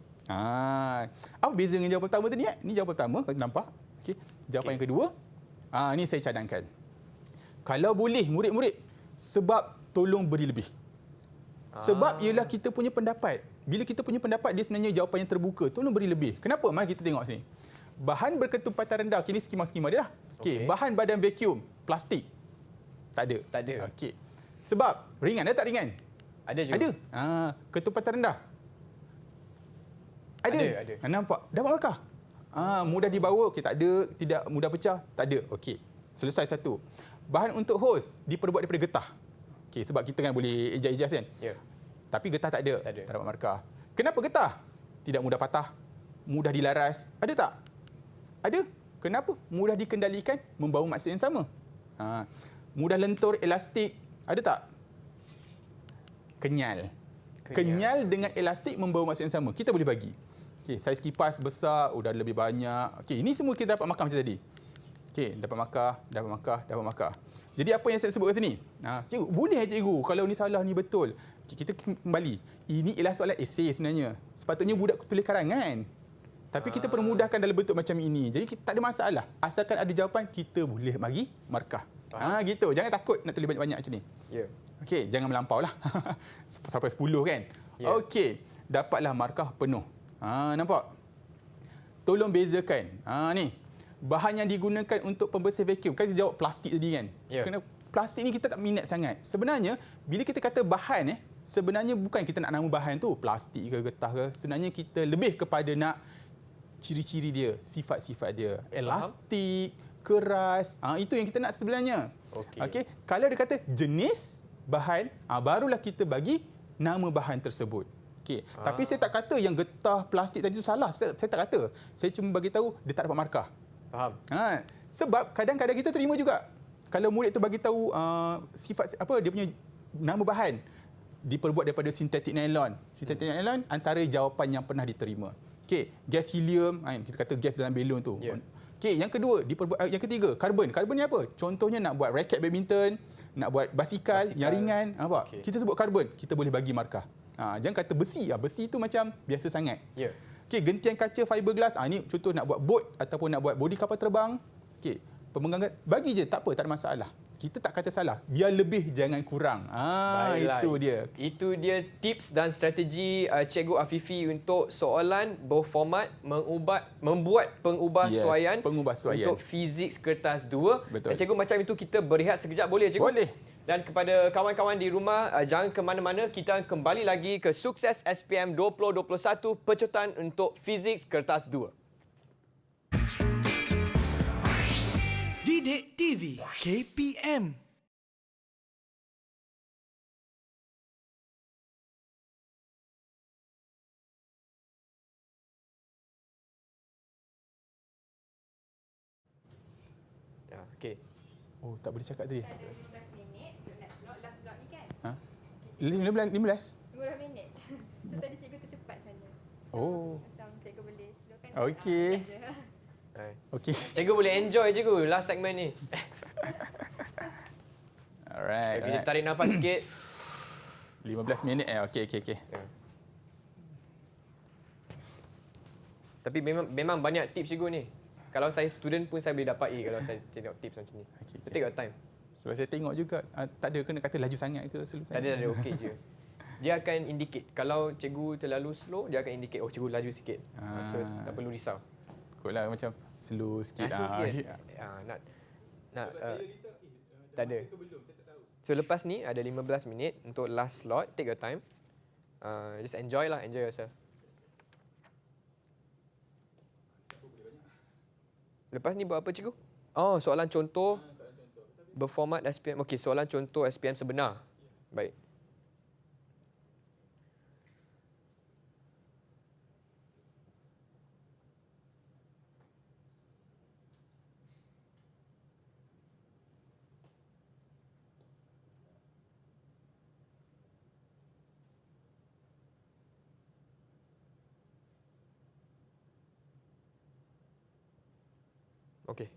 Apa beza dengan jawapan pertama tadi? Ni jawapan pertama, kalau nampak. Okey, jawapan yang kedua. Ni saya cadangkan. Kalau boleh murid-murid, sebab tolong beri lebih. Sebab ialah kita punya pendapat. Bila kita punya pendapat, dia sebenarnya jawapan yang terbuka. Tolong beri lebih. Kenapa? Mari kita tengok sini. Bahan berketupatan rendah. Ini skema-skema dia lah. Bahan badan vacuum, plastik. Tak ada. Okey. Sebab ringan. Ada tak ringan? Ada juga. Ada. Ketupatan rendah. Ada. Nampak? Dapat markah. Mudah dibawa, okey, tak ada. Tidak mudah pecah, tak ada. Okey, selesai satu. Bahan untuk hos diperbuat daripada getah. Okey, sebab kita kan boleh ejas-ejas kan. Ya. Tapi getah tak ada. Tak ada. Tak dapat markah. Kenapa getah? Tidak mudah patah, mudah dilaras. Ada tak? Ada. Kenapa? Mudah dikendalikan, membawa maksud yang sama. Mudah lentur, elastik. Ada tak? Kenyal. Kenyal dengan elastik membawa maksud yang sama. Kita boleh bagi. Okey, saiz kipas besar, dah lebih banyak. Okey, ini semua kita dapat markah macam tadi. Okey, dapat markah. Jadi apa yang saya sebut kat sini? Cikgu, boleh cikgu kalau ni salah ni betul. Okay, kita kembali. Ini ialah soalan esei sebenarnya. Sepatutnya budak tulis karangan. Tapi kita permudahkan dalam bentuk macam ini. Jadi kita tak ada masalah. Asalkan ada jawapan, kita boleh bagi markah. Gitu. Jangan takut nak tulis banyak-banyak macam ni. Ya. Okey, jangan melampau lah. Sampai 10 kan? Ya. Okey, dapatlah markah penuh. Nampak? Tolong bezakan. Ni. Bahan yang digunakan untuk pembersih vacuum. Kan kita jawab plastik tadi kan? Ya. Kerana plastik ni kita tak minat sangat. Sebenarnya, bila kita kata bahan, sebenarnya bukan kita nak nama bahan tu, plastik ke getah ke. Sebenarnya kita lebih kepada nak ciri-ciri dia, sifat-sifat dia. Elastik, keras. Itu yang kita nak sebenarnya. Okey. Kalau dia kata jenis bahan, barulah kita bagi nama bahan tersebut. Okey. Tapi saya tak kata yang getah plastik tadi itu salah. Saya tak kata. Saya cuma bagi tahu dia tak dapat markah. Faham. Sebab kadang-kadang kita terima juga. Kalau murid tu bagi tahu sifat apa dia punya nama bahan diperbuat daripada sintetik nylon. Sintetik nylon antara jawapan yang pernah diterima. Okey, gas helium, kita kata gas dalam belon tu. Yeah. Okey, yang kedua diperbuat yang ketiga karbon. Karbon ni apa? Contohnya nak buat raket badminton, nak buat basikal yang ringan, nampak? Okay. Kita sebut karbon, kita boleh bagi markah. Jangan kata besi. Besi tu macam biasa sangat. Ya. Okey, gentian kaca fiberglass. Ini contoh nak buat boat ataupun nak buat bodi kapal terbang. Okey, pemenggangan bagi je, tak apa, tak ada masalah. Kita tak kata salah. Biar lebih jangan kurang. Baiklah. Itu dia. Itu dia tips dan strategi Cikgu Afifi untuk soalan berformat membuat pengubahsuaian untuk fizik kertas 2. Betul. Cikgu, macam itu kita berehat sekejap boleh cikgu? Boleh. Dan kepada kawan-kawan di rumah, jangan ke mana-mana, kita kembali lagi ke Sukses SPM 2021 pecutan untuk fizik kertas 2. Didik TV KPM. Okey. Oh, tak boleh cakap tadi. Ada 15 minit untuk next slot. Last slot ni kan? 15? 15 minit. So tadi cikgu tu cepat sebenarnya. Oh. Macam cikgu boleh slowkan. Okey. Okey. Cikgu boleh enjoy cikgu last segmen ni. Alright. Kita tarik nafas sikit. 15 minit okey. Tapi memang banyak tips cikgu ni. Kalau saya student pun saya boleh dapat A kalau saya tengok tips macam ni. Okay. Take your time. Sebab saya tengok juga tak ada kena kata laju sangat ke slow sangat. Tak ada okey je. Dia akan indicate. Kalau cikgu terlalu slow, dia akan indicate cikgu laju sikit. So tak perlu risau. Ikutlah macam slow sikit. Nak tak ada. So lepas ni ada 15 minit untuk last slot. Take your time. Just enjoy yourself. Lepas ni buat apa cikgu? Oh, soalan contoh berformat SPM. Okey, soalan contoh SPM sebenar. Baik. Okey.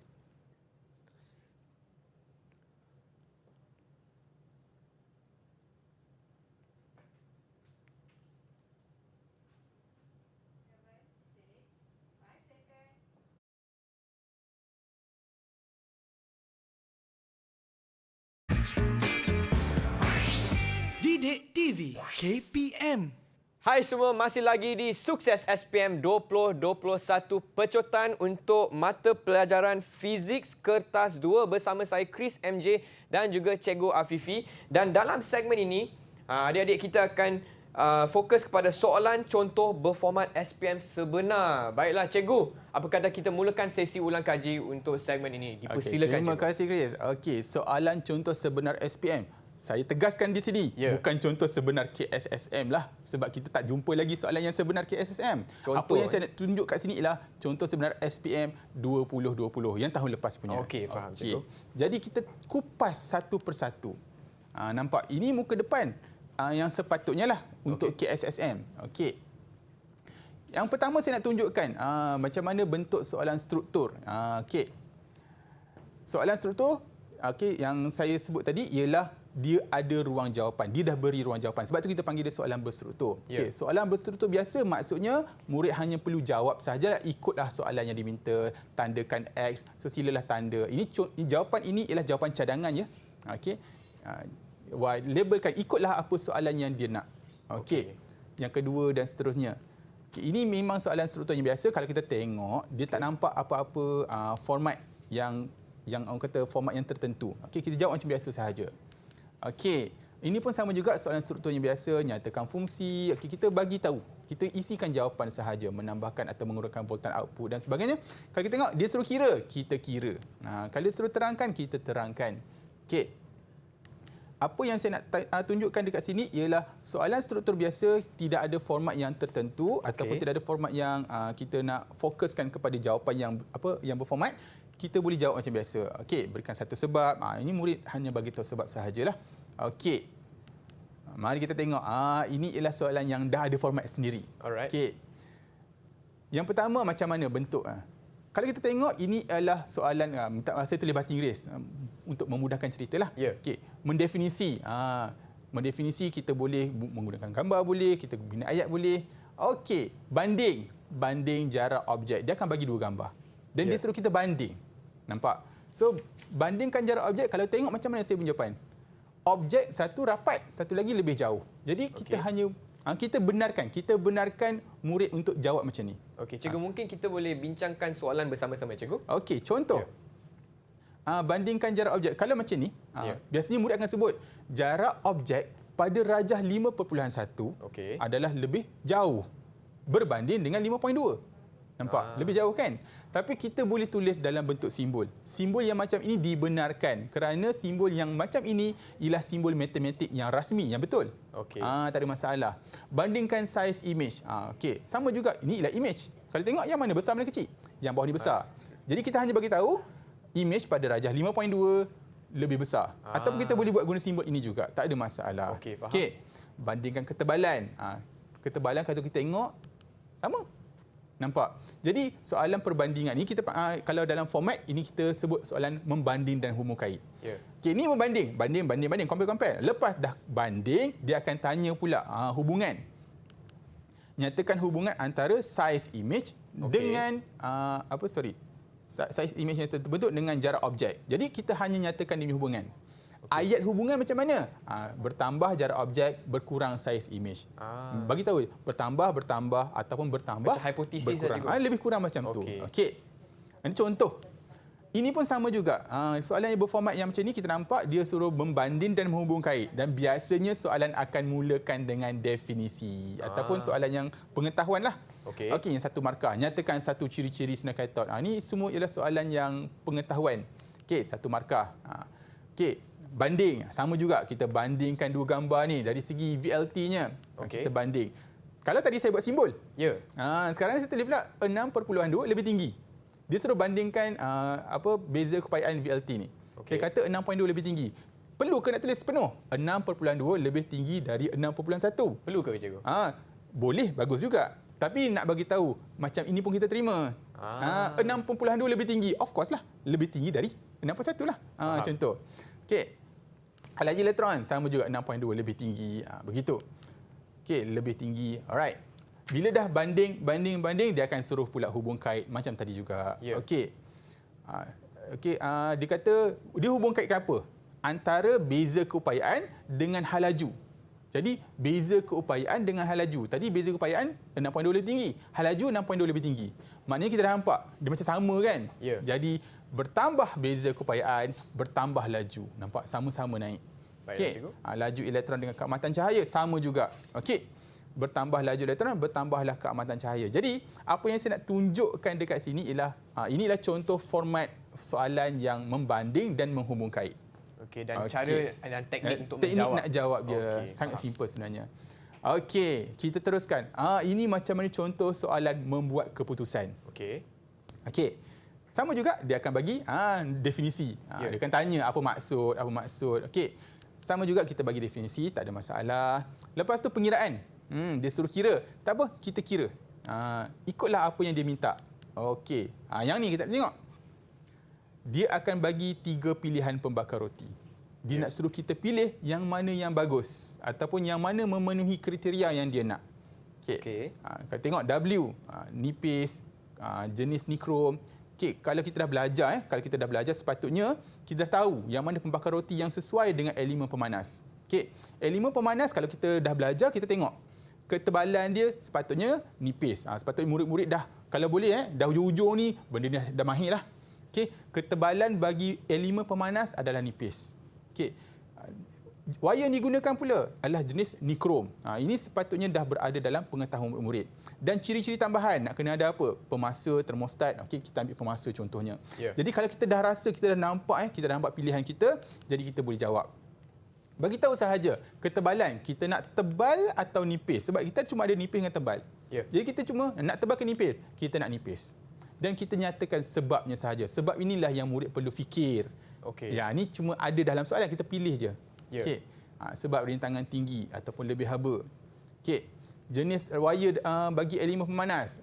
Didik TV KPM. Hai semua, masih lagi di Sukses SPM 2021 pecutan untuk mata pelajaran fizik kertas 2 bersama saya Chris MJ dan juga Cikgu Afifi. Dan dalam segmen ini, adik-adik kita akan fokus kepada soalan contoh berformat SPM sebenar. Baiklah cikgu, apa kata kita mulakan sesi ulang kaji untuk segmen ini. Dipersilakan Terima cikgu. kasih Chris. Okey, soalan contoh sebenar SPM. Saya tegaskan di sini, bukan contoh sebenar KSSM lah, sebab kita tak jumpa lagi soalan yang sebenar KSSM. Apa yang saya nak tunjuk kat sini ialah contoh sebenar SPM 2020 yang tahun lepas punya. Okey, faham cikgu. Jadi kita kupas satu persatu. Nampak ini muka depan yang sepatutnya lah untuk KSSM. Okey. Yang pertama saya nak tunjukkan macam mana bentuk soalan struktur. Okey. Soalan struktur yang saya sebut tadi ialah dia ada ruang jawapan. Dia dah beri ruang jawapan. Sebab tu kita panggil dia soalan berstruktur. Okey, soalan berstruktur biasa maksudnya murid hanya perlu jawab sahaja, ikutlah soalan yang diminta, tandakan X, so silalah tanda. Jawapan ini ialah jawapan cadangan ya. Okey. Labelkan, ikutlah apa soalan yang dia nak. Okey. Yang kedua dan seterusnya. Okay, ini memang soalan struktur yang biasa. Kalau kita tengok, dia tak nampak apa-apa format yang orang kata format yang tertentu. Okey, kita jawab macam biasa sahaja. Okey, ini pun sama juga soalan struktur yang biasa, nyatakan fungsi. Okey, kita bagi tahu. Kita isikan jawapan sahaja, menambahkan atau mengurangkan voltan output dan sebagainya. Kalau kita tengok dia suruh kira, kita kira. Kalau dia suruh terangkan, kita terangkan. Okey. Apa yang saya nak tunjukkan dekat sini ialah soalan struktur biasa tidak ada format yang tertentu ataupun tidak ada format yang kita nak fokuskan kepada jawapan yang berformat. Kita boleh jawab macam biasa. Okey, berikan satu sebab. Ini murid hanya bagi tahu sebab sahajalah. Okey. Mari kita tengok. Ini ialah soalan yang dah ada format sendiri. Alright. Okey. Yang pertama macam mana bentuk? Kalau kita tengok ini adalah soalan saya tulis bahasa Inggeris untuk memudahkan ceritalah. Okey, mendefinisi. Mendefinisi kita boleh menggunakan gambar boleh, kita bina ayat boleh. Okey, banding jarak objek. Dia akan bagi dua gambar. Dan dia suruh kita banding. Nampak? So, bandingkan jarak objek, kalau tengok macam mana saya punya jawapan. Objek satu rapat, satu lagi lebih jauh. Jadi kita hanya kita benarkan murid untuk jawab macam ni. Okey, cikgu mungkin kita boleh bincangkan soalan bersama-sama cikgu. Okey, contoh. Bandingkan jarak objek. Kalau macam ni, biasanya murid akan sebut jarak objek pada rajah 5.1 adalah lebih jauh berbanding dengan 5.2. Nampak? Lebih jauh kan? Tapi kita boleh tulis dalam bentuk simbol. Simbol yang macam ini dibenarkan kerana simbol yang macam ini ialah simbol matematik yang rasmi, yang betul. Okey. Tak ada masalah. Bandingkan saiz image. Okey, sama juga. Ini ialah image. Kalau tengok yang mana besar mana kecil? Yang bawah ni besar. Jadi kita hanya bagi tahu image pada rajah 5.2 lebih besar. Ataupun kita boleh buat guna simbol ini juga. Tak ada masalah. Okey, faham. Okey. Bandingkan ketebalan. Ketebalan kalau kita tengok sama. Nampak? Jadi soalan perbandingan ini kita kalau dalam format ini kita sebut soalan membanding dan hubung kait. Okey, ini membanding, banding, compare. Lepas dah banding, dia akan tanya pula hubungan. Nyatakan hubungan antara saiz image dengan saiz image yang terbentuk dengan jarak objek. Jadi kita hanya nyatakan ini hubungan. Ayat hubungan macam mana? Bertambah jarak objek, berkurang saiz image. Bagi tahu bertambah ataupun bertambah macam hipotesis berkurang. tadi. Lebih kurang macam tu. Okey. Ini contoh. Ini pun sama juga. Soalan yang berformat yang macam ni kita nampak dia suruh membanding dan menghubung kait dan biasanya soalan akan mulakan dengan definisi ataupun soalan yang pengetahuan lah. Okey, yang satu markah, nyatakan satu ciri-ciri sinar katot. Ini semua ialah soalan yang pengetahuan. Okey, satu markah. Okey, banding. Sama juga kita bandingkan dua gambar ni dari segi VLT-nya. Kita banding. Kalau tadi saya buat simbol. Sekarang saya tulis pula 6.2 lebih tinggi. Dia suruh bandingkan beza keupayaan VLT ni. Saya kata 6.2 lebih tinggi. Perlu ke nak tulis penuh? 6.2 lebih tinggi dari 6.1. Perlu ke cikgu? Boleh, bagus juga. Tapi nak bagi tahu macam ini pun kita terima. 6.2 lebih tinggi. Of course lah. Lebih tinggi dari 6.1 lah. Contoh. Okey. Halagi elektron sama juga 6.2 lebih tinggi. Begitu. Okey, lebih tinggi. Alright. Bila dah banding, dia akan suruh pula hubung kait macam tadi juga. Okey. Dia kata dia hubung kaitkan apa? Antara beza keupayaan dengan hal laju. Jadi beza keupayaan dengan hal laju. Tadi beza keupayaan 6.2 lebih tinggi, hal laju 6.2 lebih tinggi. Maknanya kita dah nampak dia macam sama kan? Jadi bertambah beza keupayaan, bertambah laju. Nampak sama-sama naik. Okey. Laju elektron dengan keamatan cahaya sama juga. Okey. bertambah laju elektron, bertambahlah keamatan cahaya. Jadi, apa yang saya nak tunjukkan dekat sini ialah inilah contoh format soalan yang membanding dan menghubung kait. Okey, dan cara dan teknik untuk teknik menjawab. nak jawab dia Okey, sangat faham. simple sebenarnya. Okey, kita teruskan. Ini macam mana contoh soalan membuat keputusan. Okey. Okey. Sama juga dia akan bagi definisi. Ya. Dia akan tanya apa maksud. Okey. Sama juga kita bagi definisi, tak ada masalah. Lepas tu pengiraan. Dia suruh kira. Tak apa, kita kira. Ikutlah apa yang dia minta. Okey. Yang ni kita tengok. Dia akan bagi 3 pilihan pembakar roti. Dia nak suruh kita pilih yang mana yang bagus ataupun yang mana memenuhi kriteria yang dia nak. Okey. Kita tengok W, nipis, jenis nikrom. Okey, kalau kita dah belajar sepatutnya kita dah tahu yang mana pembakar roti yang sesuai dengan elemen pemanas. Okey, elemen pemanas kalau kita dah belajar kita tengok ketebalan dia sepatutnya nipis. Sepatutnya murid-murid dah kalau boleh dah hujung-hujung ni benda ni dah mahir lah. Okey, ketebalan bagi elemen pemanas adalah nipis. Okey. Wayar yang digunakan pula adalah jenis nikrom. Ini sepatutnya dah berada dalam pengetahuan murid. Dan ciri-ciri tambahan nak kena ada apa? Pemasa, termostat. Okey, kita ambil pemasa contohnya. Yeah. Jadi kalau kita dah rasa, kita dah nampak kita dah nampak pilihan kita, jadi kita boleh jawab. Bagi tahu sahaja ketebalan, kita nak tebal atau nipis sebab kita cuma ada nipis dengan tebal. Yeah. Jadi kita cuma nak tebal ke nipis? Kita nak nipis. Dan kita nyatakan sebabnya sahaja. Sebab inilah yang murid perlu fikir. Okey. Ya, ini cuma ada dalam soalan, kita pilih je. Ya. Okey. Sebab rintangan tinggi ataupun lebih haba. Okey. Jenis wire bagi elemen pemanas.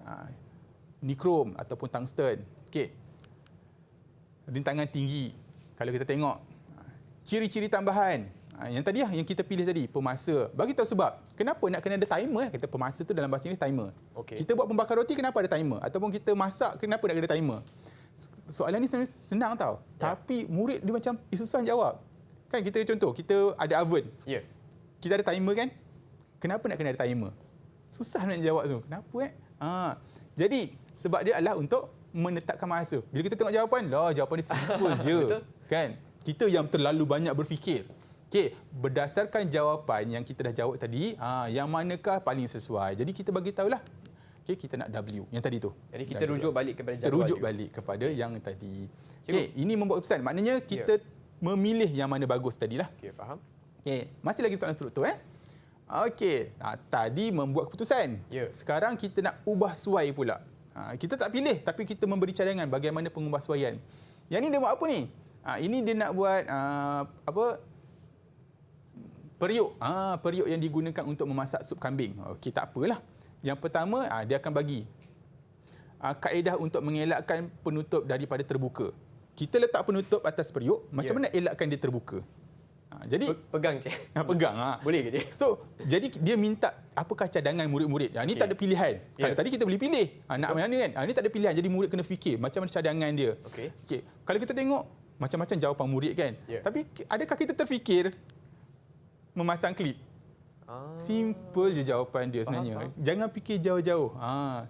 Nikrom ataupun tungsten. Okey. Rintangan tinggi. Kalau kita tengok ciri-ciri tambahan. Yang tadi yang kita pilih tadi, pemasa. Bagi tahu sebab. Kenapa nak kena ada timer? Kita pemasa tu dalam bahasa Inggeris timer. Okey. Kita buat pembakar roti kenapa ada timer? Ataupun kita masak kenapa nak ada timer? Soalan ni sebenarnya senang tau. Ya. Tapi murid dia macam susah jawab. Kan kita contoh, kita ada oven. Ya. Kita ada timer kan? Kenapa nak kena ada timer? Susah nak jawab tu. Kenapa Jadi sebab dia adalah untuk menetapkan masa. Bila kita tengok jawapan, jawapan dia simple je. Betul. Kan? Kita yang terlalu banyak berfikir. Okey, berdasarkan jawapan yang kita dah jawab tadi, yang manakah paling sesuai. Jadi kita bagi tahulah. Okey, kita nak W yang tadi tu. Jadi kita rujuk balik kepada Kita jadual. rujuk juga. balik kepada yang tadi. Okey, ini membuat keputusan. Maknanya kita memilih yang mana bagus tadilah. Okey, faham. Okey, masih lagi soalan struktur Okey, tadi membuat keputusan. Ya. Sekarang kita nak ubah suai pula. Kita tak pilih tapi kita memberi cadangan bagaimana pengubahsuaian. Yang ni dia buat apa ni? Ini dia nak buat periuk. Periuk yang digunakan untuk memasak sup kambing. Okey, tak apalah. Yang pertama, dia akan bagi kaedah untuk mengelakkan penutup daripada terbuka. Kita letak penutup atas periuk, macam mana elakkan dia terbuka? Jadi Pegang, Cik. pegang. Boleh ke dia? So, jadi dia minta apakah cadangan murid-murid. Ini tak ada pilihan. Kalau tadi kita boleh pilih. Nak mana kan? Ini tak ada pilihan. Jadi murid kena fikir macam mana cadangan dia. Okey. Okey. Kalau kita tengok macam-macam jawapan murid kan. Tapi adakah kita terfikir memasang klip? Simple je jawapan dia sebenarnya. Jangan fikir jauh-jauh.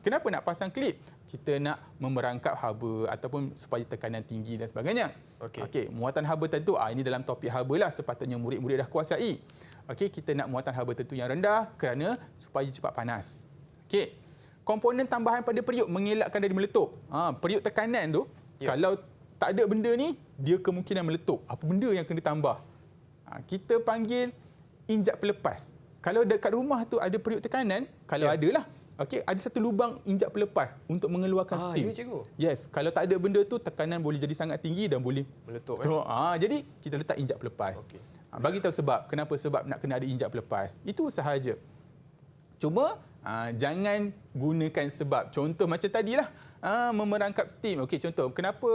Kenapa nak pasang klip? Kita nak memerangkap haba ataupun supaya tekanan tinggi dan sebagainya. Okey, muatan haba tentu ini dalam topik haba lah sepatutnya murid-murid dah kuasai. Okey, kita nak muatan haba tentu yang rendah kerana supaya cepat panas. Okey. Komponen tambahan pada periuk mengelakkan dari meletup. Periuk tekanan tu kalau tak ada benda ni dia kemungkinan meletup. Apa benda yang kena tambah? Kita panggil injak pelepas. Kalau dekat rumah tu ada periuk tekanan, kalau adalah okey, ada satu lubang injak pelepas untuk mengeluarkan steam. Ya, cikgu. Yes, kalau tak ada benda tu tekanan boleh jadi sangat tinggi dan boleh Meletup. jadi kita letak injak pelepas. Okey. Bagi tahu sebab kenapa sebab nak kena ada injak pelepas. Itu sahaja. Cuma jangan gunakan sebab. Contoh macam tadilah memerangkap steam. Okey, contoh kenapa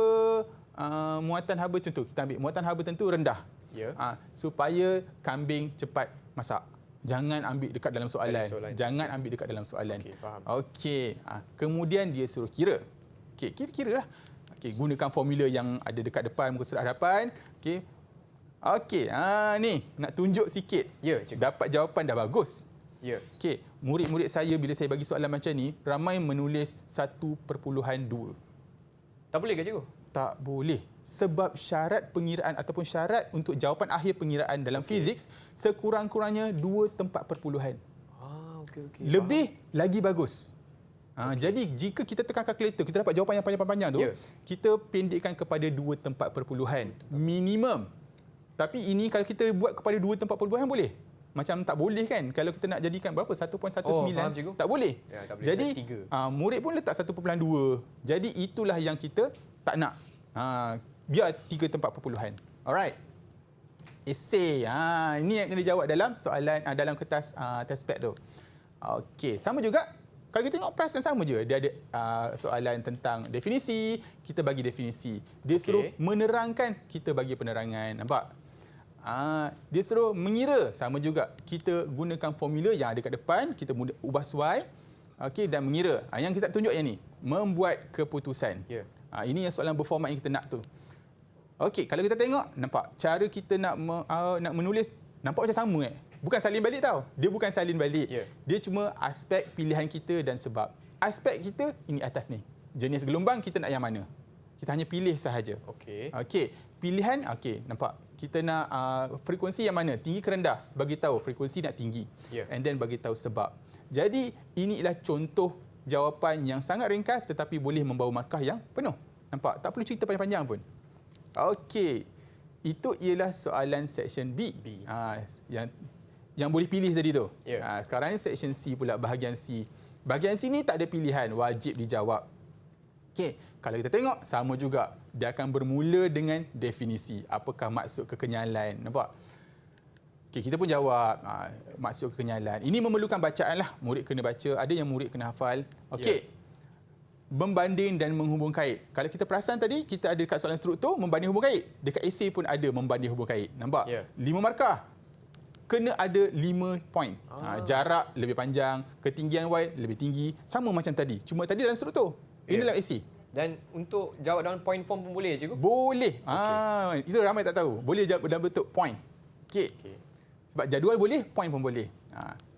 muatan haba contoh kita ambil muatan haba tentu rendah. Ya. Supaya kambing cepat masak. Jangan ambil dekat dalam soalan. Jangan ambil dekat dalam soalan. Okey, faham. Okey. Kemudian dia suruh kira. Okey, kira-kira lah. Okey, gunakan formula yang ada dekat depan muka surat hadapan. Okey. Okey, ni nak tunjuk sikit. Ya, cikgu. Dapat jawapan dah bagus. Ya. Okey, murid-murid saya bila saya bagi soalan macam ni, ramai menulis 1.2. Tak boleh ke, cikgu? Tak boleh. Sebab syarat pengiraan ataupun syarat untuk jawapan akhir pengiraan dalam fiziks sekurang-kurangnya 2 tempat perpuluhan. Okey. Lebih lagi bagus. Jadi jika kita tekan kalkulator, kita dapat jawapan yang panjang-panjang tu, kita pendekkan kepada 2 tempat perpuluhan minimum. Tapi ini kalau kita buat kepada 2 tempat perpuluhan boleh. Macam tak boleh kan kalau kita nak jadikan berapa 1.19 faham, cikgu. tak boleh. Ya, tak boleh. Jadi Tiga. murid pun letak 1.2. Jadi itulah yang kita tak nak. Biar 3 tempat perpuluhan. Alright. Esei. Ini yang kena jawab dalam soalan dalam kertas test pad tu. Okey, sama juga. Kalau kita tengok perasaan sama je. Dia ada soalan tentang definisi, kita bagi definisi. Dia suruh menerangkan, kita bagi penerangan. Nampak? Dia suruh mengira, sama juga. Kita gunakan formula yang ada kat depan, kita ubah suai, dan mengira. Yang kita tunjuk yang ni, membuat keputusan. Ini yang soalan berformat yang kita nak tu. Okey, kalau kita tengok, nampak cara kita nak menulis, nampak macam sama Bukan salin balik tau. Dia bukan salin balik. Dia cuma aspek pilihan kita dan sebab. Aspek kita, ini atas ni. Jenis gelombang, kita nak yang mana? Kita hanya pilih sahaja. Okey. Pilihan, nampak. Kita nak frekuensi yang mana? Tinggi ke rendah? Bagi tahu frekuensi nak tinggi. And then bagi tahu sebab. Jadi, inilah contoh jawapan yang sangat ringkas tetapi boleh membawa markah yang penuh. Nampak? Tak perlu cerita panjang-panjang pun. Okey. Itu ialah soalan section B. Yang boleh pilih tadi tu. Sekarang ni section C pula, bahagian C. Bahagian C ni tak ada pilihan, wajib dijawab. Okey, kalau kita tengok sama juga. Dia akan bermula dengan definisi. Apakah maksud kekenyalan? Nampak? Okey, kita pun jawab maksud kekenyalan. Ini memerlukan bacaan lah. Murid kena baca, ada yang murid kena hafal. Okey. Membanding dan menghubung kait. Kalau kita perasan tadi, kita ada dekat soalan struktur, membanding hubung kait. Dekat esei pun ada membanding hubung kait. Nampak? 5 markah. Kena ada 5 poin. Jarak lebih panjang, ketinggian Y lebih tinggi. Sama macam tadi. Cuma tadi dalam struktur. Ini dalam esei. Dan untuk jawab dalam point form pun boleh, cikgu? Boleh. Itu ramai tak tahu. Boleh jawab dalam bentuk point. Okey. Sebab jadual boleh, point pun boleh.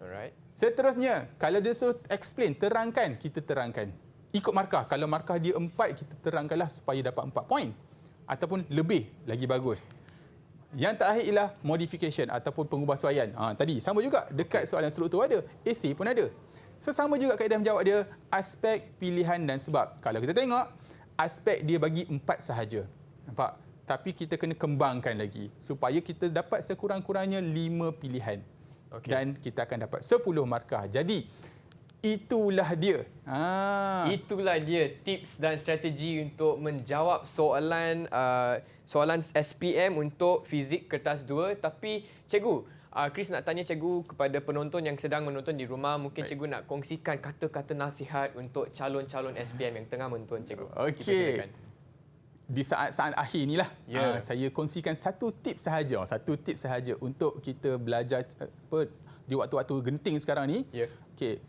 Alright. Seterusnya, kalau dia suruh explain, terangkan, kita terangkan. Ikut markah. Kalau markah dia 4, kita terangkanlah supaya dapat 4 poin. Ataupun lebih, lagi bagus. Yang terakhir ialah modification ataupun pengubahsuaian. Tadi sama juga dekat soalan struktur ada, esei pun ada. Sesama juga kaedah menjawab dia, aspek, pilihan dan sebab. Kalau kita tengok, aspek dia bagi 4 sahaja. Nampak? Tapi kita kena kembangkan lagi supaya kita dapat sekurang-kurangnya 5 pilihan. Dan kita akan dapat 10 markah. Jadi, itulah dia. Itulah dia tips dan strategi untuk menjawab soalan soalan SPM untuk fizik kertas 2. Tapi cikgu, Chris nak tanya cikgu kepada penonton yang sedang menonton di rumah, mungkin cikgu nak kongsikan kata-kata nasihat untuk calon-calon SPM yang tengah menonton cikgu. Okey. Di saat-saat akhir inilah saya kongsikan satu tips sahaja untuk kita belajar di waktu-waktu genting sekarang ni. Okey.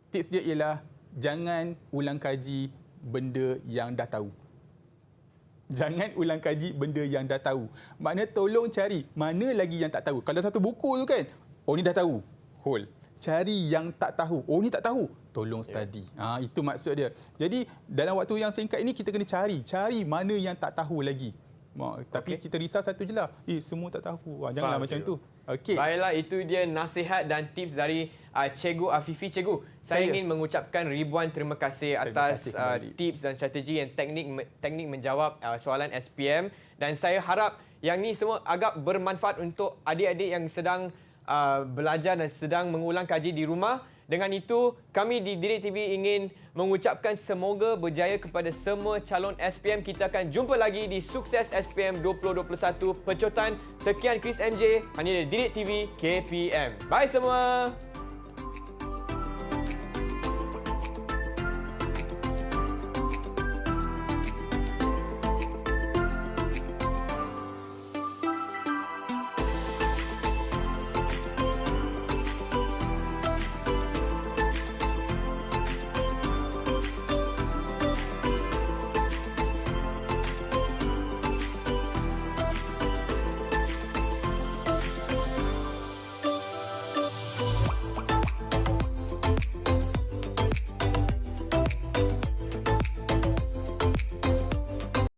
Tips dia ialah jangan ulang kaji benda yang dah tahu. Jangan ulang kaji benda yang dah tahu. Maknanya tolong cari mana lagi yang tak tahu. Kalau satu buku tu kan, ni dah tahu. Hold. Cari yang tak tahu. Ni tak tahu. Tolong study. Itu maksud dia. Jadi dalam waktu yang singkat ini kita kena cari mana yang tak tahu lagi. Tapi kita risau satu je lah. Semua tak tahu. Janganlah macam tu. Baiklah, itu dia nasihat dan tips dari Cikgu Afifi. Cikgu, saya ingin mengucapkan ribuan terima kasih atas tips dan strategi dan teknik menjawab soalan SPM. Dan saya harap yang ni semua agak bermanfaat untuk adik-adik yang sedang belajar dan sedang mengulang kaji di rumah. Dengan itu, kami di Didik TV ingin mengucapkan semoga berjaya kepada semua calon SPM. Kita akan jumpa lagi di Sukses SPM 2021 Pecotan. Sekian Chris MJ, hanya di Didik TV KPM. Bye semua!